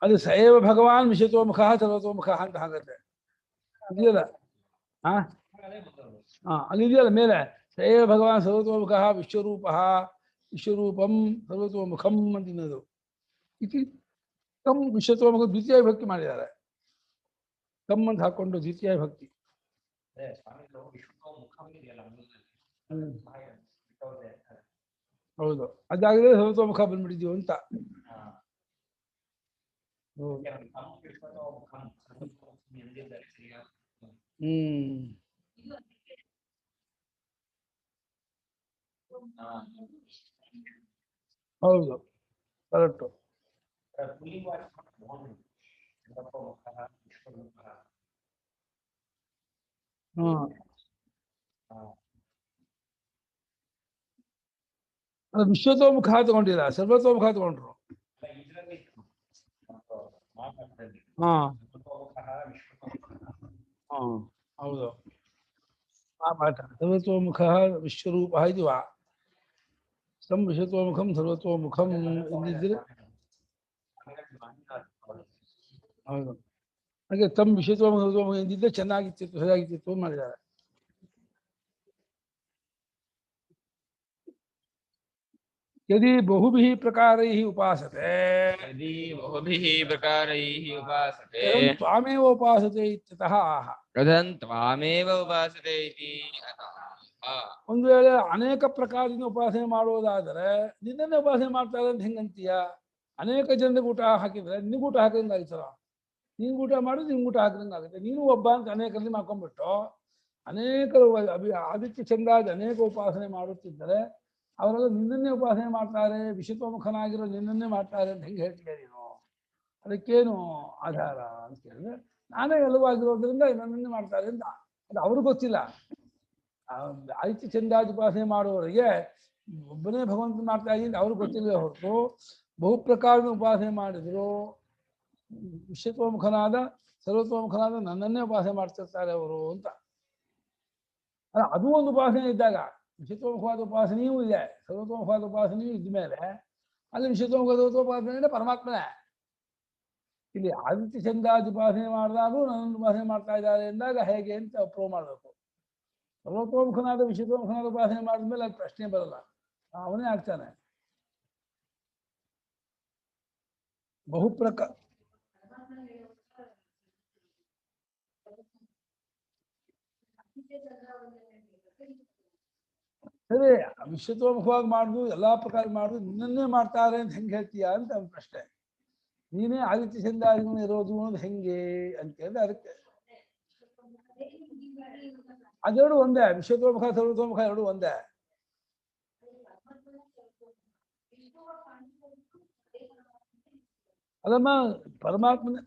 ಅದು ಸೈವ ಭಗವಾನ್ ವಿಶ್ವತೋಮುಖ ಸರ್ವತೋಮುಖ ಅಂತ ಆಗತ್ತೆ. ಇದೆಯಲ್ಲ ಅಲ್ಲಿದೆಯಲ್ಲ ಮೇಲೆ ಸೈವ ಭಗವಾನ್ ಸರ್ವತೋಮುಖ ವಿಶ್ವರೂಪ ವಿಶ್ವರೂಪಂ ಸರ್ವತೋಮುಖಂ ಅಂತಿನ್ನೋದು. ಇತಿ ಕಮ್ ವಿಶ್ವತೋಮುಖ ದ್ವಿತೀಯ ಭಕ್ತಿ ಮಾಡಿದ್ದಾರೆ. ಕಮ್ ಅಂತ ಹಾಕೊಂಡು ದ್ವಿತೀಯ ಭಕ್ತಿ. ಹೌದು, ಅದಾಗಲೇ ಸರ್ವತೋಮುಖ ಬಂದ್ಬಿಟ್ಟಿದ್ದೀವಿ ಅಂತ. ಹೌದು, ಕರೆಕ್ಟು. ವಿಶ್ವತೋಮುಖ ತಗೊಂಡಿಲ್ಲ, ಸರ್ವತೋಮುಖ ತಗೊಂಡ್ರು. ಹೌದು, ಆ ಪಾಠ ಸರ್ವತೋಮುಖ ವಿಶ್ವರೂಪ ಇದು ಸಂ ವಿಶ್ವತೋಮುಖಂ ಸರ್ವತೋಮುಖಂ ಎಂದಿದ್ರೆ ಹೌದು. ಹಾಗೆ ತಮ್ಮ ವಿಶ್ವತೋಮುಖ ಸರ್ವತೋಮುಖ ಎಂದಿದ್ರೆ ಚೆನ್ನಾಗಿತ್ತು, ಸರಿಯಾಗಿತ್ತು ಮಾಡಿದ್ದಾರೆ. यदि बहुभिः प्रकारैः उपासते त्वामेव उपासते इत्यतः आह. त्वामेव उपासते इति ಒಂದು ವೇಳೆ ಅನೇಕ ಪ್ರಕಾರದಿಂದ ಉಪಾಸನೆ ಮಾಡೋದಾದರೆ ನಿನ್ನನ್ನೇ ಉಪಾಸನೆ ಮಾಡ್ತಾರೆ ಅಂತ ಹೆಂಗಂತೀಯ? ಅನೇಕ ಜನರಿಗೆ ಊಟ ಹಾಕಿದ್ರೆ ನಿನಗೆ ಊಟ ಹಾಕಿದಂಗೆ ಆಯ್ತಲ್ಲ. ನೀನು ಊಟ ಮಾಡೋದು ನಿಮ್ಗೆ ಊಟ ಹಾಕಿದಂಗೆ ಆಗುತ್ತೆ. ನೀನು ಒಬ್ಬ ಅಂತ ಅನೇಕರಲ್ಲಿ ಮಾಡ್ಕೊಂಡ್ಬಿಟ್ಟು ಅನೇಕರು ಆದಿತ್ಯ ಚಂದ್ರಾದಿ ಅನೇಕ ಉಪಾಸನೆ ಮಾಡುತ್ತಿದ್ದರೆ ಅವರೆಲ್ಲ ನಿನ್ನನ್ನೇ ಉಪಾಸನೆ ಮಾಡ್ತಾರೆ, ವಿಶ್ವತೋಮುಖನಾಗಿರೋ ನಿನ್ನನ್ನೇ ಮಾಡ್ತಾರೆ ಅಂತ ಹೆಂಗೆ ಹೇಳ್ತೀಯ ನೀನು? ಅದಕ್ಕೇನು ಆಧಾರ ಅಂತ ಹೇಳಿದ್ರೆ ನಾನೇ ಎಲ್ಲವಾಗಿರೋದ್ರಿಂದ ನನ್ನನ್ನೇ ಮಾಡ್ತಾರೆ ಅಂತ. ಅದು ಅವ್ರಿಗೆ ಗೊತ್ತಿಲ್ಲ. ಆದಿತ್ಯ ಚಂದ್ರಾದಿ ಉಪಾಸನೆ ಮಾಡುವವರಿಗೆ ಒಬ್ಬನೇ ಭಗವಂತ ಮಾಡ್ತಾ ಇದ್ದೀನಿ ಅವ್ರಿಗೆ ಗೊತ್ತಿಲ್ಲ ಹೊರತು ಬಹು ಪ್ರಕಾರದ ಉಪಾಸನೆ ಮಾಡಿದ್ರು ವಿಶ್ವತೋಮುಖನಾದ ಸರ್ವತೋಮುಖನಾದ ನನ್ನನ್ನೇ ಉಪಾಸನೆ ಮಾಡ್ತಿರ್ತಾರೆ ಅವರು ಅಂತ. ಅಲ್ಲ, ಅದು ಒಂದು ಉಪಾಸನೆ ಇದ್ದಾಗ ವಿಶ್ವತೋಮುಖವಾದ ಉಪಾಸನೆಯೂ ಇದೆ, ಸರ್ವತೋಮುಖವಾದ ಉಪಾಸನೆಯೂ ಇದ್ಮೇಲೆ ಅಲ್ಲಿ ವಿಶ್ವತೋಮುಖದ ಉಪಾಸನೆ ಪರಮಾತ್ಮನೇ. ಇಲ್ಲಿ ಆದಿತ್ಯ ಚಂದ್ರಾದಿ ಉಪಾಸನೆ ಮಾಡಿದಾಗೂ ನನ್ನನ್ನು ಉಪಾಸನೆ ಮಾಡ್ತಾ ಇದ್ದಾರೆ ಎಂದಾಗ ಹೇಗೆ ಅಂತ ಪ್ರೂವ್ ಮಾಡಬೇಕು. ಸರ್ವತೋಮುಖನಾದ ವಿಶ್ವತೋಮುಖನಾದ ಉಪಾಸನೆ ಮಾಡಿದ್ಮೇಲೆ ಅದು ಪ್ರಶ್ನೆ ಬರಲ್ಲ, ಅವನೇ ಆಗ್ತಾನೆ. ಬಹುಪ್ರಕಾರ ಸರಿ, ವಿಶ್ವತೋಮುಖವಾಗಿ ಮಾಡುದು ಎಲ್ಲಾ ಪ್ರಕಾರ ಮಾಡುದು ನಿನ್ನನ್ನೇ ಮಾಡ್ತಾರೆ ಅಂತ ಹೆಂಗೆ ಹೇಳ್ತೀಯಾ ಅಂತ ಅವ್ನ ಪ್ರಶ್ನೆ. ನೀನೇ ಆದಿತ್ಯ ಚಂದ್ರಾದಿಗಳು ಇರೋದು ಅನ್ನೋದು ಹೆಂಗೆ ಅಂತ ಹೇಳಿದ್ರೆ ಅದಕ್ಕೆ ಅದೆರಡು ಒಂದೇ, ವಿಶ್ವತೋಮುಖ ಸರ್ವತೋಮುಖ ಎರಡು ಒಂದೇ. ಅಲ್ಲಮ್ಮ ಪರಮಾತ್ಮನ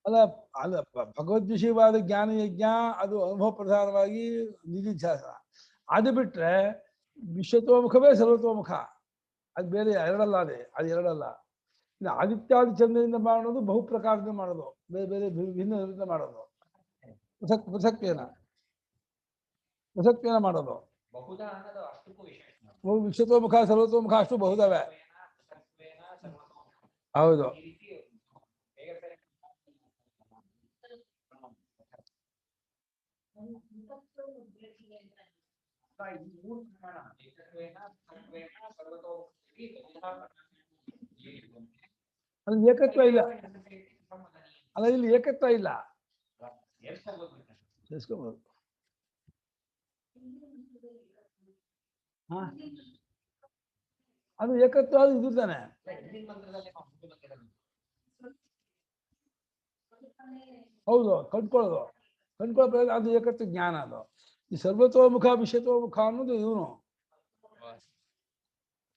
ಅಲ್ಲ ಅಲ್ಲ ಭಗವದ್ವಿಷಯವಾದ ಜ್ಞಾನ ಯಜ್ಞ ಅದು ಅನುಭವ ಪ್ರಧಾನವಾಗಿ ನಿಧಿಧ್ಯಾಸ. ಅದು ಬಿಟ್ರೆ ವಿಶ್ವತೋಮುಖವೇ ಸರ್ವತೋಮುಖ, ಅದು ಬೇರೆ ಎರಡಲ್ಲ, ಅದು ಎರಡಲ್ಲ. ಇನ್ನು ಆದಿತ್ಯಾದಿ ಚಂದ್ರದಿಂದ ಮಾಡೋದು ಬಹು ಪ್ರಕಾರದಿಂದ ಮಾಡೋದು, ಬೇರೆ ಬೇರೆ ಭಿನ್ನ ಮಾಡೋದು, ಪೃಥಕ್ವೇನ ಮಾಡೋದು. ವಿಶ್ವತೋಮುಖ ಸರ್ವತೋಮುಖ ಅಷ್ಟು ಬಹುದವೆ. ಹೌದು, ಅಲ್ಲಿ ಏಕತ್ವ ಇಲ್ಲ. ಅಲ್ಲ, ಇಲ್ಲಿ ಏಕತ್ವ ಇಲ್ಲ, ಸೇರಿಸ್ಕೋಬಹುದು. ಅದು ಏಕತ್ವ, ಅದು ಇದು ತಾನೆ. ಹೌದು, ಕಂಡ್ಕೊಳ್ಳೋದು ಅದು ಏಕತ್ವ ಜ್ಞಾನ. ಅದು ಈ ಸರ್ವತೋಮುಖ ವಿಶ್ವತೋಮುಖ ಅನ್ನೋದು ಇವನು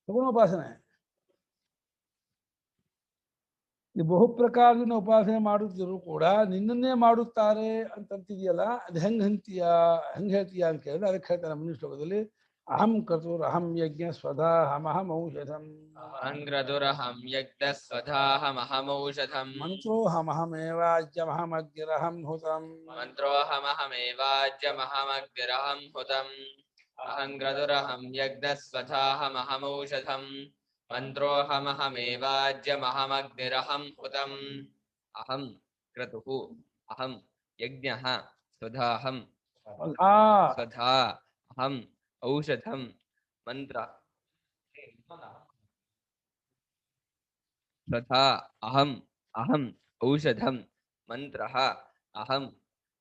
ಸಗುಣೋಪಾಸನೆ. ಈ ಬಹುಪ್ರಕಾರದಿಂದ ಉಪಾಸನೆ ಮಾಡುತ್ತಿದ್ರು ಕೂಡ ನಿನ್ನನ್ನೇ ಮಾಡುತ್ತಾರೆ ಅಂತಂತಿದೆಯಲ್ಲ, ಅದು ಹೆಂಗ್ ಹೇಳ್ತೀಯ ಅಂತ ಕೇಳಿದ್ರೆ ಅದಕ್ಕೆ ಹೇಳ್ತಾರೆ ಮುಂದಿನ ಶ್ಲೋಕದಲ್ಲಿ, ಅಹಂ ಕ್ರತುರ್ ಅಹಂ ಯಜ್ಞ ಸ್ವಧಾಹಮಹಂ ಔಷಧಂ ಮಂತ್ರೋಹಮಹಮೇವಾಜ್ಯಮಹಮಗ್ನಿರಹಂ ಹುತಂ ಅಹಂ ಕ್ರತುರಹಂ ಯಜ್ಞ ಸ್ವಧಾಹಮಹಮೌಷಧಂ ಮಂತ್ರೋಹಮಹಮೇವಾಜ್ಯಮಹಮಗ್ನಿರಹಂ ಹುತಂ. ಅಹಂ ಕ್ರತುಃ ಅಹಂ ಯಜ್ಞಃ ಸ್ವಧಾಹಂ ಸ್ವಧಾ ಅಹಂ ಔಷಧಂ ಮಂತ್ರ ಸ್ವಧಾ ಅಹಂ ಔಷಧಂ ಮಂತ್ರಃ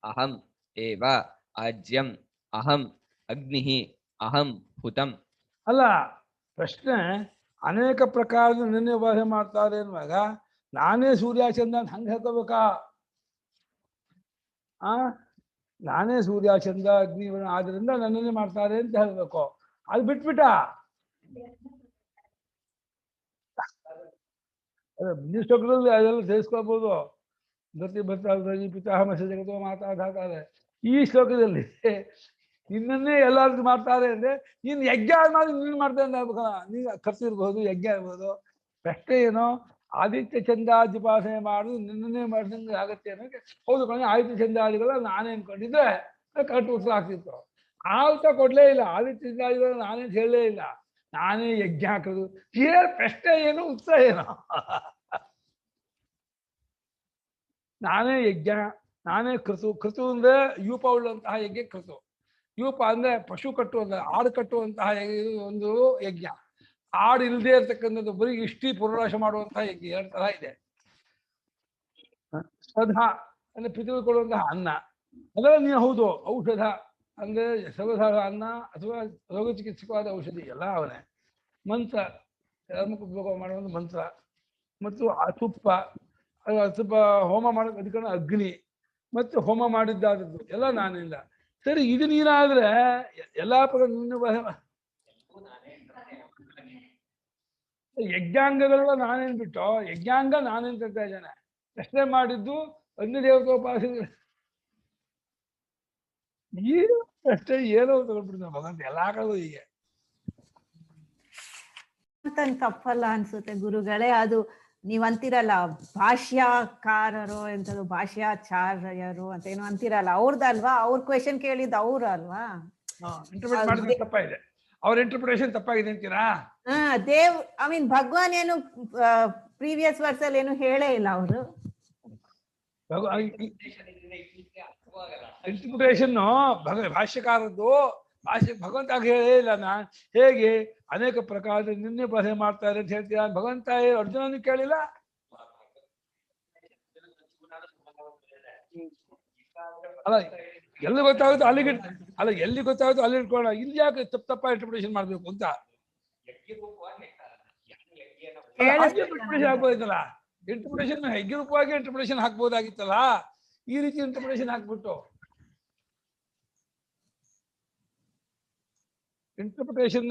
ಅಹಂ ಏವ ಆಜ್ಯಂ ಅಹಂ ಅಗ್ನಿಃ ಅಹಂ ಹುತಂ. ಅಲ್ಲ, ಪ್ರಶ್ನೆ ಅನೇಕ ಪ್ರಕಾರದ ನಿನ್ನೆ ಉಪಾಸನೆ ಮಾಡ್ತಾರೆ ಅನ್ನುವಾಗ ನಾನೇ ಸೂರ್ಯ ಚಂದ್ರ ಅಂತ ಹಂಗೆ ಹೇಳ್ಕೋಬೇಕಾ? ನಾನೇ ಸೂರ್ಯ ಚಂದ್ರ ಅಗ್ನಿ ಆದ್ರಿಂದ ನನ್ನನ್ನೇ ಮಾಡ್ತಾರೆ ಅಂತ ಹೇಳ್ಬೇಕು. ಅದು ಬಿಟ್ಬಿಟ್ಟ ಶ್ಲೋಕದಲ್ಲಿ ಅದೆಲ್ಲ ತಿಳಿಸ್ಕೊಳ್ಬೋದು. ಗತಿ ಭರ್ತಿ ಪಿತಾಮಹ ಜಗತ್ತೋ ಮಾತಾಡ್ತಾರೆ. ಈ ಶ್ಲೋಕದಲ್ಲಿ ನಿನ್ನನ್ನೇ ಎಲ್ಲಾರ್ಗು ಮಾಡ್ತಾರೆ ಅಂದ್ರೆ ನೀನು ಯಜ್ಞ ಮಾಡಿ ನೀನು ಮಾಡ್ತಾರೆ ಅಂತ ಹೇಳ್ಬೇಕಲ್ಲ. ನೀನು ಖರ್ಚು ಇರ್ಬೋದು, ಯಜ್ಞ ಇರ್ಬೋದು. ಪ್ರಶ್ನೆ ಏನೋ ಆದಿತ್ಯ ಚಂದ್ರಾದಿಪಾಸನೆ ಮಾಡುದು ನಿನ್ನನ್ನೇ ಮಾಡಿದಂಗೆ ಆಗತ್ತೆ ಅನ್ನೋಕೆ. ಹೌದು ಕಣ, ಆದಿತ್ಯ ಚಂದ್ರಾದಿಗಳ ನಾನೇ ಅನ್ಕೊಂಡಿದ್ರೆ ಕರೆಕ್ಟ್ ಉತ್ತರ ಆಗ್ತಿತ್ತು. ಆ ಉತ್ತರ ಕೊಡ್ಲೇ ಇಲ್ಲ. ಆದಿತ್ಯ ಚಂದ್ರಾದಿಗಳ ನಾನೇ ಹೇಳಲೇ ಇಲ್ಲ, ನಾನೇ ಯಜ್ಞ ಹಾಕೋದು. ಪ್ರಶ್ನೆ ಏನು, ಉತ್ತರ ಏನೋ? ನಾನೇ ಯಜ್ಞ, ನಾನೇ ಕೃತು ಅಂದ್ರೆ ಯೂಪ ಉಳ್ಳಂತಹ ಯಜ್ಞ ಕೃತು. ಯೂಪ ಅಂದ್ರೆ ಪಶು ಕಟ್ಟುವಂತಹ, ಆಡು ಕಟ್ಟುವಂತಹ ಒಂದು ಯಜ್ಞ. ಆಡು ಇಲ್ಲದೆ ಇರ್ತಕ್ಕಂಥದ್ದು ಬರೀ ಇಷ್ಟಿ ಪುನರಾಶ ಮಾಡುವಂತಹ ಯಜ್ಞ. ಎರಡು ತರ ಇದೆ. ಸ್ವಧಾ ಅಂದ್ರೆ ಪಿತೃ ಕೊಡುವಂತಹ ಅನ್ನ, ಅದೆಲ್ಲ ನೀವು ಹೌದು. ಔಷಧ ಅಂದ್ರೆ ಸರ್ವಸಾರ ಅನ್ನ ಅಥವಾ ರೋಗ ಚಿಕಿತ್ಸಕವಾದ ಔಷಧಿ ಎಲ್ಲ ಅವನೇ. ಮಂತ್ರ, ಚರ್ಮಕ್ಕೆ ಉಪಯೋಗ ಮಾಡುವಂಥ ಮಂತ್ರ ಮತ್ತು ಆ ತುಪ್ಪ, ತುಪ್ಪ ಹೋಮ ಮಾಡೋದು ಅದಕ್ಕೆ ಅಗ್ನಿ ಮತ್ತು ಹೋಮ ಮಾಡಿದ್ದಾದದ್ದು ಎಲ್ಲ ನಾನಿಲ್ಲ. ಸರಿ, ಇದು ನೀನಾದ್ರೆ ಎಲ್ಲಾ ಪ್ರಕಾರ ನಿನ್ನ ಯಜ್ಞಾಂಗಗಳೆಲ್ಲ ನಾನೇನ್ ಬಿಟ್ಟು ಯಜ್ಞಾಂಗ ನಾನೇನ್ ತರ್ತಾ ಇದ್ದಾನೆ. ಪ್ರಶ್ನೆ ಮಾಡಿದ್ದು ಅಗ್ನಿ ದೇವತೋಪಾಸನೆ. ಏನು ಪ್ರಶ್ನೆ ಏನೋ ತಗೊಂಡ್ಬಿಡ್ತಾನೆ ಭಗವಂತ ಎಲ್ಲಾ ಕಡೆ ಹೀಗೆ. ತಪ್ಪಲ್ಲ ಅನ್ಸುತ್ತೆ ಗುರುಗಳೇ. ಅದು ನೀವ್ ಅಂತೀರಲ್ಲ ಭಾಷ್ಯಕಾರರು ಎಂತದು ಭಾಷ್ಯಾಚಾರ್ಯರು ಅಂತ ಏನೋ ಅಂತೀರಲ್ಲ ಅವ್ರದಲ್ವಾ? ಅವ್ರ ಕ್ವೆಶನ್ ಕೇಳಿದ್ ಅವ್ರು ಅಲ್ವಾ? ಇಂಟರ್ಪ್ರಿಟ್ ಮಾಡಿದ್ರೆ ತಪ್ಪಾಗಿದೆ, ಅವ್ರ ಇಂಟರ್ಪ್ರಿಟೇಷನ್ ತಪ್ಪಾಗಿದೆ ಅಂತೀರಾ? ದೇವ್ ಐ ಮೀನ್ ಭಗವಾನ್ ಏನು ಪ್ರೀವಿಯಸ್ ವರ್ಸ್ ಅಲ್ಲಿ ಏನು ಹೇಳೇ ಇಲ್ಲ ಅವರು. ಇಂಟರ್ಪ್ರಿಟೇಷನ್ ಭಾಷ್ಯಕಾರದ್ದು ಭಗವಂತ ಹೇಳೇ ಇಲ್ಲ. ಹೇಗೆ ಅನೇಕ ಪ್ರಕಾರದ ನಿನ್ನೆ ಬಸೆ ಮಾಡ್ತಾರೆ ಅಂತ ಹೇಳ್ತೀರಾ? ಭಗವಂತ ಅರ್ಜುನನ್ನು ಕೇಳಿಲ್ಲ? ಅಲ್ಲ ಎಲ್ಲಿ ಗೊತ್ತಾಗುತ್ತೆ ಅಲ್ಲಿಗೆ, ಅಲ್ಲ ಎಲ್ಲಿ ಗೊತ್ತಾಗುತ್ತೆ ಅಲ್ಲಿ ಇಟ್ಕೊಳ್ಳೋಣ. ಇಲ್ಲಿ ಯಾಕೆ ತಪ್ಪ ಇಂಟರ್ಪ್ರಿಟೇಷನ್ ಮಾಡ್ಬೇಕು ಅಂತ ಇಂಟರ್ಪ್ರಿಟೇಷನ್ ಹಾಕ್ಬೋದಿತ್ತಲ್ಲ. ಇಂಟರ್ಪ್ರಿಟೇಷನ್ ಹೆಗ್ಗಿರೂಪವಾಗಿ ಇಂಟರ್ಪ್ರಿಟೇಷನ್ ಹಾಕ್ಬೋದಾಗಿತ್ತಲ್ಲ. ಈ ರೀತಿ ಇಂಟರ್ಪ್ರಿಟೇಷನ್ ಹಾಕ್ಬಿಟ್ಟು ಇಂಟರ್ಪ್ರಿಟೇಷನ್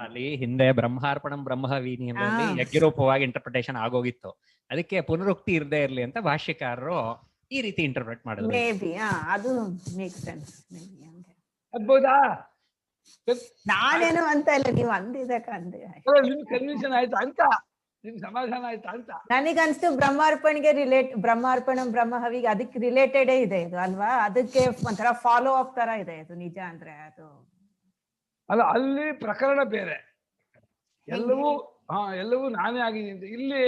ಅಲ್ಲಿ ಹಿಂದೆ ಬ್ರಹ್ಮಾರ್ಪಣಂ ಬ್ರಹ್ಮವೀನಿಯಲ್ಲಿ ಯಜ್ಞರೂಪವಾಗಿ ಇಂಟರ್ಪ್ರಿಟೇಷನ್ ಆಗೋಗಿತ್ತು. ಅದಕ್ಕೆ ಪುನರುಕ್ತಿ ಇರದೇ ಇರ್ಲಿ ಅಂತ ಭಾಷ್ಯಕಾರರು ಈ ರೀತಿ ಇಂಟರ್ಪ್ರಿಟ್ ಮಾಡಿದ್ರು. ಅದು ಮೇಕ್ ಸೆನ್ಸ್. ಆಗ್ಬೋದಾ? ನಾನೇನು ಅಂತ ಇಲ್ಲ, ನೀವು ಅಂದಿದ್ದಕ್ಕಂದೆ ನಿಮ್ ಕನ್ವಿನ್ಷನ್ ಆಯ್ತಾ ಅಂತ, ನಿಮ್ ಸಮಾಧಾನ ಆಯ್ತಾ ಅಂತ ನನಗನ್ಸ್ತು. ಬ್ರಹ್ಮಾರ್ಪಣೆಗೆ ಬ್ರಹ್ಮಾರ್ಪಣಂ ಬ್ರಹ್ಮಹವಿಗೆ ಅದಕ್ಕೆ ರಿಲೇಟೆಡೇ ಇದೆ ಇದು ಅಲ್ವಾ? ಅದಕ್ಕೆ ಒಂಥರ ಫಾಲೋ ಅಪ್ ತರ ಇದೆ ಇದು. ನಿಜ ಅಂದ್ರೆ ಅದು ಅಲ್ಲ, ಅಲ್ಲಿ ಪ್ರಕರಣ ಬೇರೆ. ಎಲ್ಲವೂ ನಾನೇ ಆಗಿದ್ದೀನಿ ಅಂತ, ಇಲ್ಲಿ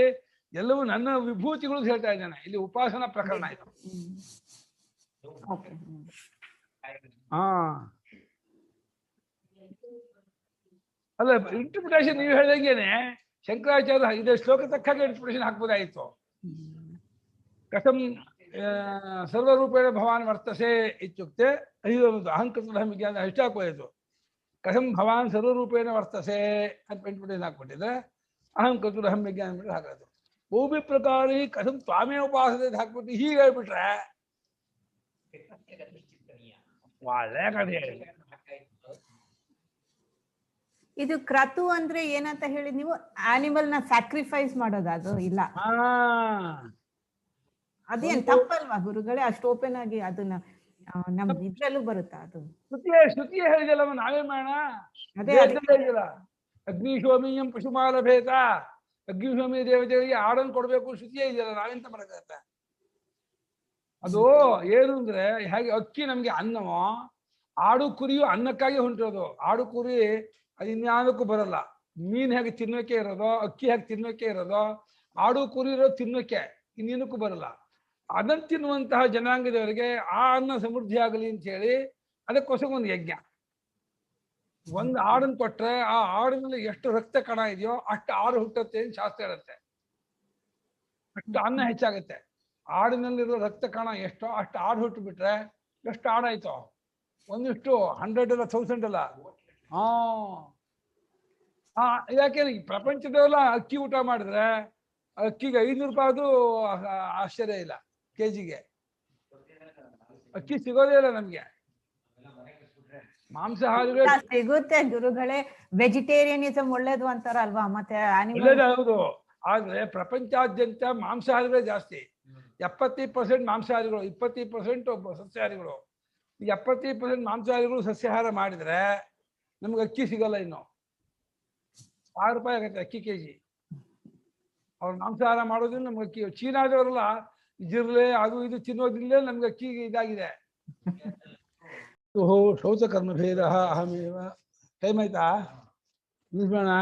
ಎಲ್ಲವೂ ನನ್ನ ವಿಭೂತಿಗಳು ಹೇಳ್ತಾ ಇದ್ದಾನೆ. ಇಲ್ಲಿ ಉಪಾಸನಾ ಪ್ರಕರಣ ಇದು. ಅಲ್ಲ ಇಂಟರ್ಪ್ರಿಟೇಷನ್ ನೀವು ಹೇಳ್ದಂಗೆನೆ ಶಂಕರಾಚಾರ್ಯ ಇದೇ ಶ್ಲೋಕ ತಕ್ಕಾಗೆ ಇಂಟರ್ಪ್ರಿಟೇಷನ್ ಹಾಕ್ಬೋದಾಗಿತ್ತು. ಕಥಂ ಸರ್ವರೂಪೇಣ ಭವಾನ್ ವರ್ತಸೆ ಇತ್ಯುಕ್ತೆ ಅಹಂಕೃತ ವಿಜ್ಞಾನ ಎಷ್ಟು ಹಾಕ್ಬೋದಾಯ್ತು. ಕಥಂ ಭವಾನ್ ಸರ್ವರೂಪೇಣ ವರ್ತಸೆ ಅಂತ ಇಂಟರ್ಪ್ರಿಟೇಷನ್ ಹಾಕ್ಬಿಟ್ಟಿದ್ರೆ ಅಹಂಕೃತ ಅಹಂ ವಿಜ್ಞಾನ ಬಿಟ್ಟರೆ ಹಾಕೋದು. ಭೂಮಿ ಪ್ರಕಾರಿ ಕಥಂ ತ್ವಾಮೇ ಉಪಾಸನೆ ಹಾಕ್ಬಿಟ್ಟು ಹೀಗೆ ಹೇಳ್ಬಿಟ್ರೆ ಒಳ್ಳೆ ಕಡೆ. ಇದು ಕ್ರತು ಅಂದ್ರೆ ಏನಂತ ಹೇಳಿ ನೀವು? ಆನಿಮಲ್ ನ ಸ್ಯಾಕ್ರಿಫೈಸ್ ಮಾಡೋದು ಅದು ಇಲ್ಲ? ಅದೇನ್ ತಪ್ಪಲ್ವಾ ಗುರುಗಳೇ? ಅಷ್ಟು ಓಪನ್ ಆಗಿ ಅದನ್ನ ನಮ್ ಇದ್ರಲ್ಲೂ ಬರುತ್ತಾ ಅದು? ಶ್ರುತಿ ಹೇಳಿದಲ್ಲ, ನಾವೇ ಮಾಡೋಣ. ಅದೇ ಅಗ್ನಿಶೋಮೀಯಂ ಪಶುಮಾಲ ಭೇದ, ಅಗ್ನಿಶೋಮಿ ದೇವತೆಗಳಿಗೆ ಆಡನ್ನು ಕೊಡ್ಬೇಕು ಶ್ರುತಿಯೇ ಇದೆಯಲ್ಲ, ನಾವೆಂತ ಮಾಡಕ್ಕಾಗತ್ತೆ? ಅದು ಏನು ಅಂದ್ರೆ, ಹೇಗೆ ಅಕ್ಕಿ ನಮ್ಗೆ ಅನ್ನವೋ, ಆಡು ಕುರಿಯು ಅನ್ನಕ್ಕಾಗಿ ಹೊಂಟಿರೋದು. ಆಡು ಕುರಿ ಅದು ಇನ್ಯಾವುದಕ್ಕೂ ಬರಲ್ಲ. ಮೀನ್ ಹೇಗೆ ತಿನ್ನೋಕೆ ಇರೋದೋ, ಅಕ್ಕಿ ಹೇಗೆ ತಿನ್ನೋಕೆ ಇರೋದೋ, ಆಡು ಕುರಿ ಇರೋದು ತಿನ್ನೋಕೆ, ಇನ್ನೇನಕ್ಕೂ ಬರಲ್ಲ. ಅದನ್ನು ತಿನ್ನುವಂತಹ ಜನಾಂಗದವರಿಗೆ ಆ ಅನ್ನ ಸಮೃದ್ಧಿ ಆಗಲಿ ಅಂತ ಹೇಳಿ ಅದಕ್ಕೋಸ್ಕರ ಒಂದು ಯಜ್ಞ. ಒಂದು ಆಡನ್ನು ಕೊಟ್ರೆ ಆ ಆಡಿನಲ್ಲಿ ಎಷ್ಟು ರಕ್ತ ಕಣ ಇದೆಯೋ ಅಷ್ಟು ಆಡು ಹುಟ್ಟುತ್ತೆ ಅಂತ ಶಾಸ್ತ್ರ ಇರುತ್ತೆ. ಅಷ್ಟು ಅನ್ನ ಹೆಚ್ಚಾಗುತ್ತೆ. ಆಡಿನಲ್ಲಿರೋ ರಕ್ತ ಕಣ ಎಷ್ಟೋ ಅಷ್ಟು ಆಡು ಹುಟ್ಟು ಬಿಟ್ರೆ ಎಷ್ಟು ಆಡಾಯ್ತೋ? ಒಂದಿಷ್ಟು 100 ಅಲ್ಲ 1000 ಅಲ್ಲ. ಯಾಕೆ ಪ್ರಪಂಚದವೆಲ್ಲ ಅಕ್ಕಿ ಊಟ ಮಾಡಿದ್ರೆ ಅಕ್ಕಿಗೆ 500 ರೂಪಾಯಿದು ಆಶ್ಚರ್ಯ ಇಲ್ಲ. ಕೆಜಿಗೆ ಅಕ್ಕಿ ಸಿಗೋದೇ ಇಲ್ಲ ನಮ್ಗೆ. ಮಾಂಸಾಹಾರಿಗಳು ಸಿಗುತ್ತೆ ಗುರುಗಳೇ. ವೆಜಿಟೇರಿಯನಿಸಮ್ ಒಳ್ಳೇದು ಅಂತಾರಲ್ವಾ? ಮತ್ತೆ ಹೌದು, ಆದ್ರೆ ಪ್ರಪಂಚಾದ್ಯಂತ ಮಾಂಸಾಹಾರಿಗಳೇ ಜಾಸ್ತಿ. 70% ಮಾಂಸಾಹಾರಿಗಳು, 20% ಸಸ್ಯಾಹಾರಿಗಳು. 70% ಮಾಂಸಾಹಾರಿಗಳು ಸಸ್ಯಾಹಾರ ಮಾಡಿದ್ರೆ ನಮ್ಗೆ ಅಕ್ಕಿ ಸಿಗಲ್ಲ. ಇನ್ನು 6 ರೂಪಾಯಿ ಆಗತ್ತೆ ಅಕ್ಕಿ ಕೆಜಿ. ಅವ್ರು ಮಾಂಸಾಹಾರ ಮಾಡೋದ್ರಿಂದ ನಮ್ಗೆ ಅಕ್ಕಿ. ಚೀನಾದವರೆಲ್ಲ ಜಿರ್ಲೆ ಅದು ಇದು ತಿನ್ನೋದ್ರಿಂದ ನಮ್ಗೆ ಅಕ್ಕಿ ಇದಾಗಿದೆ. ಶೌಚಕರ್ಮ ಭೇದ ಅಹಮೇವ. ಟೈಮ್ ಆಯ್ತಾ? ನಿಲ್ಸೋಣ.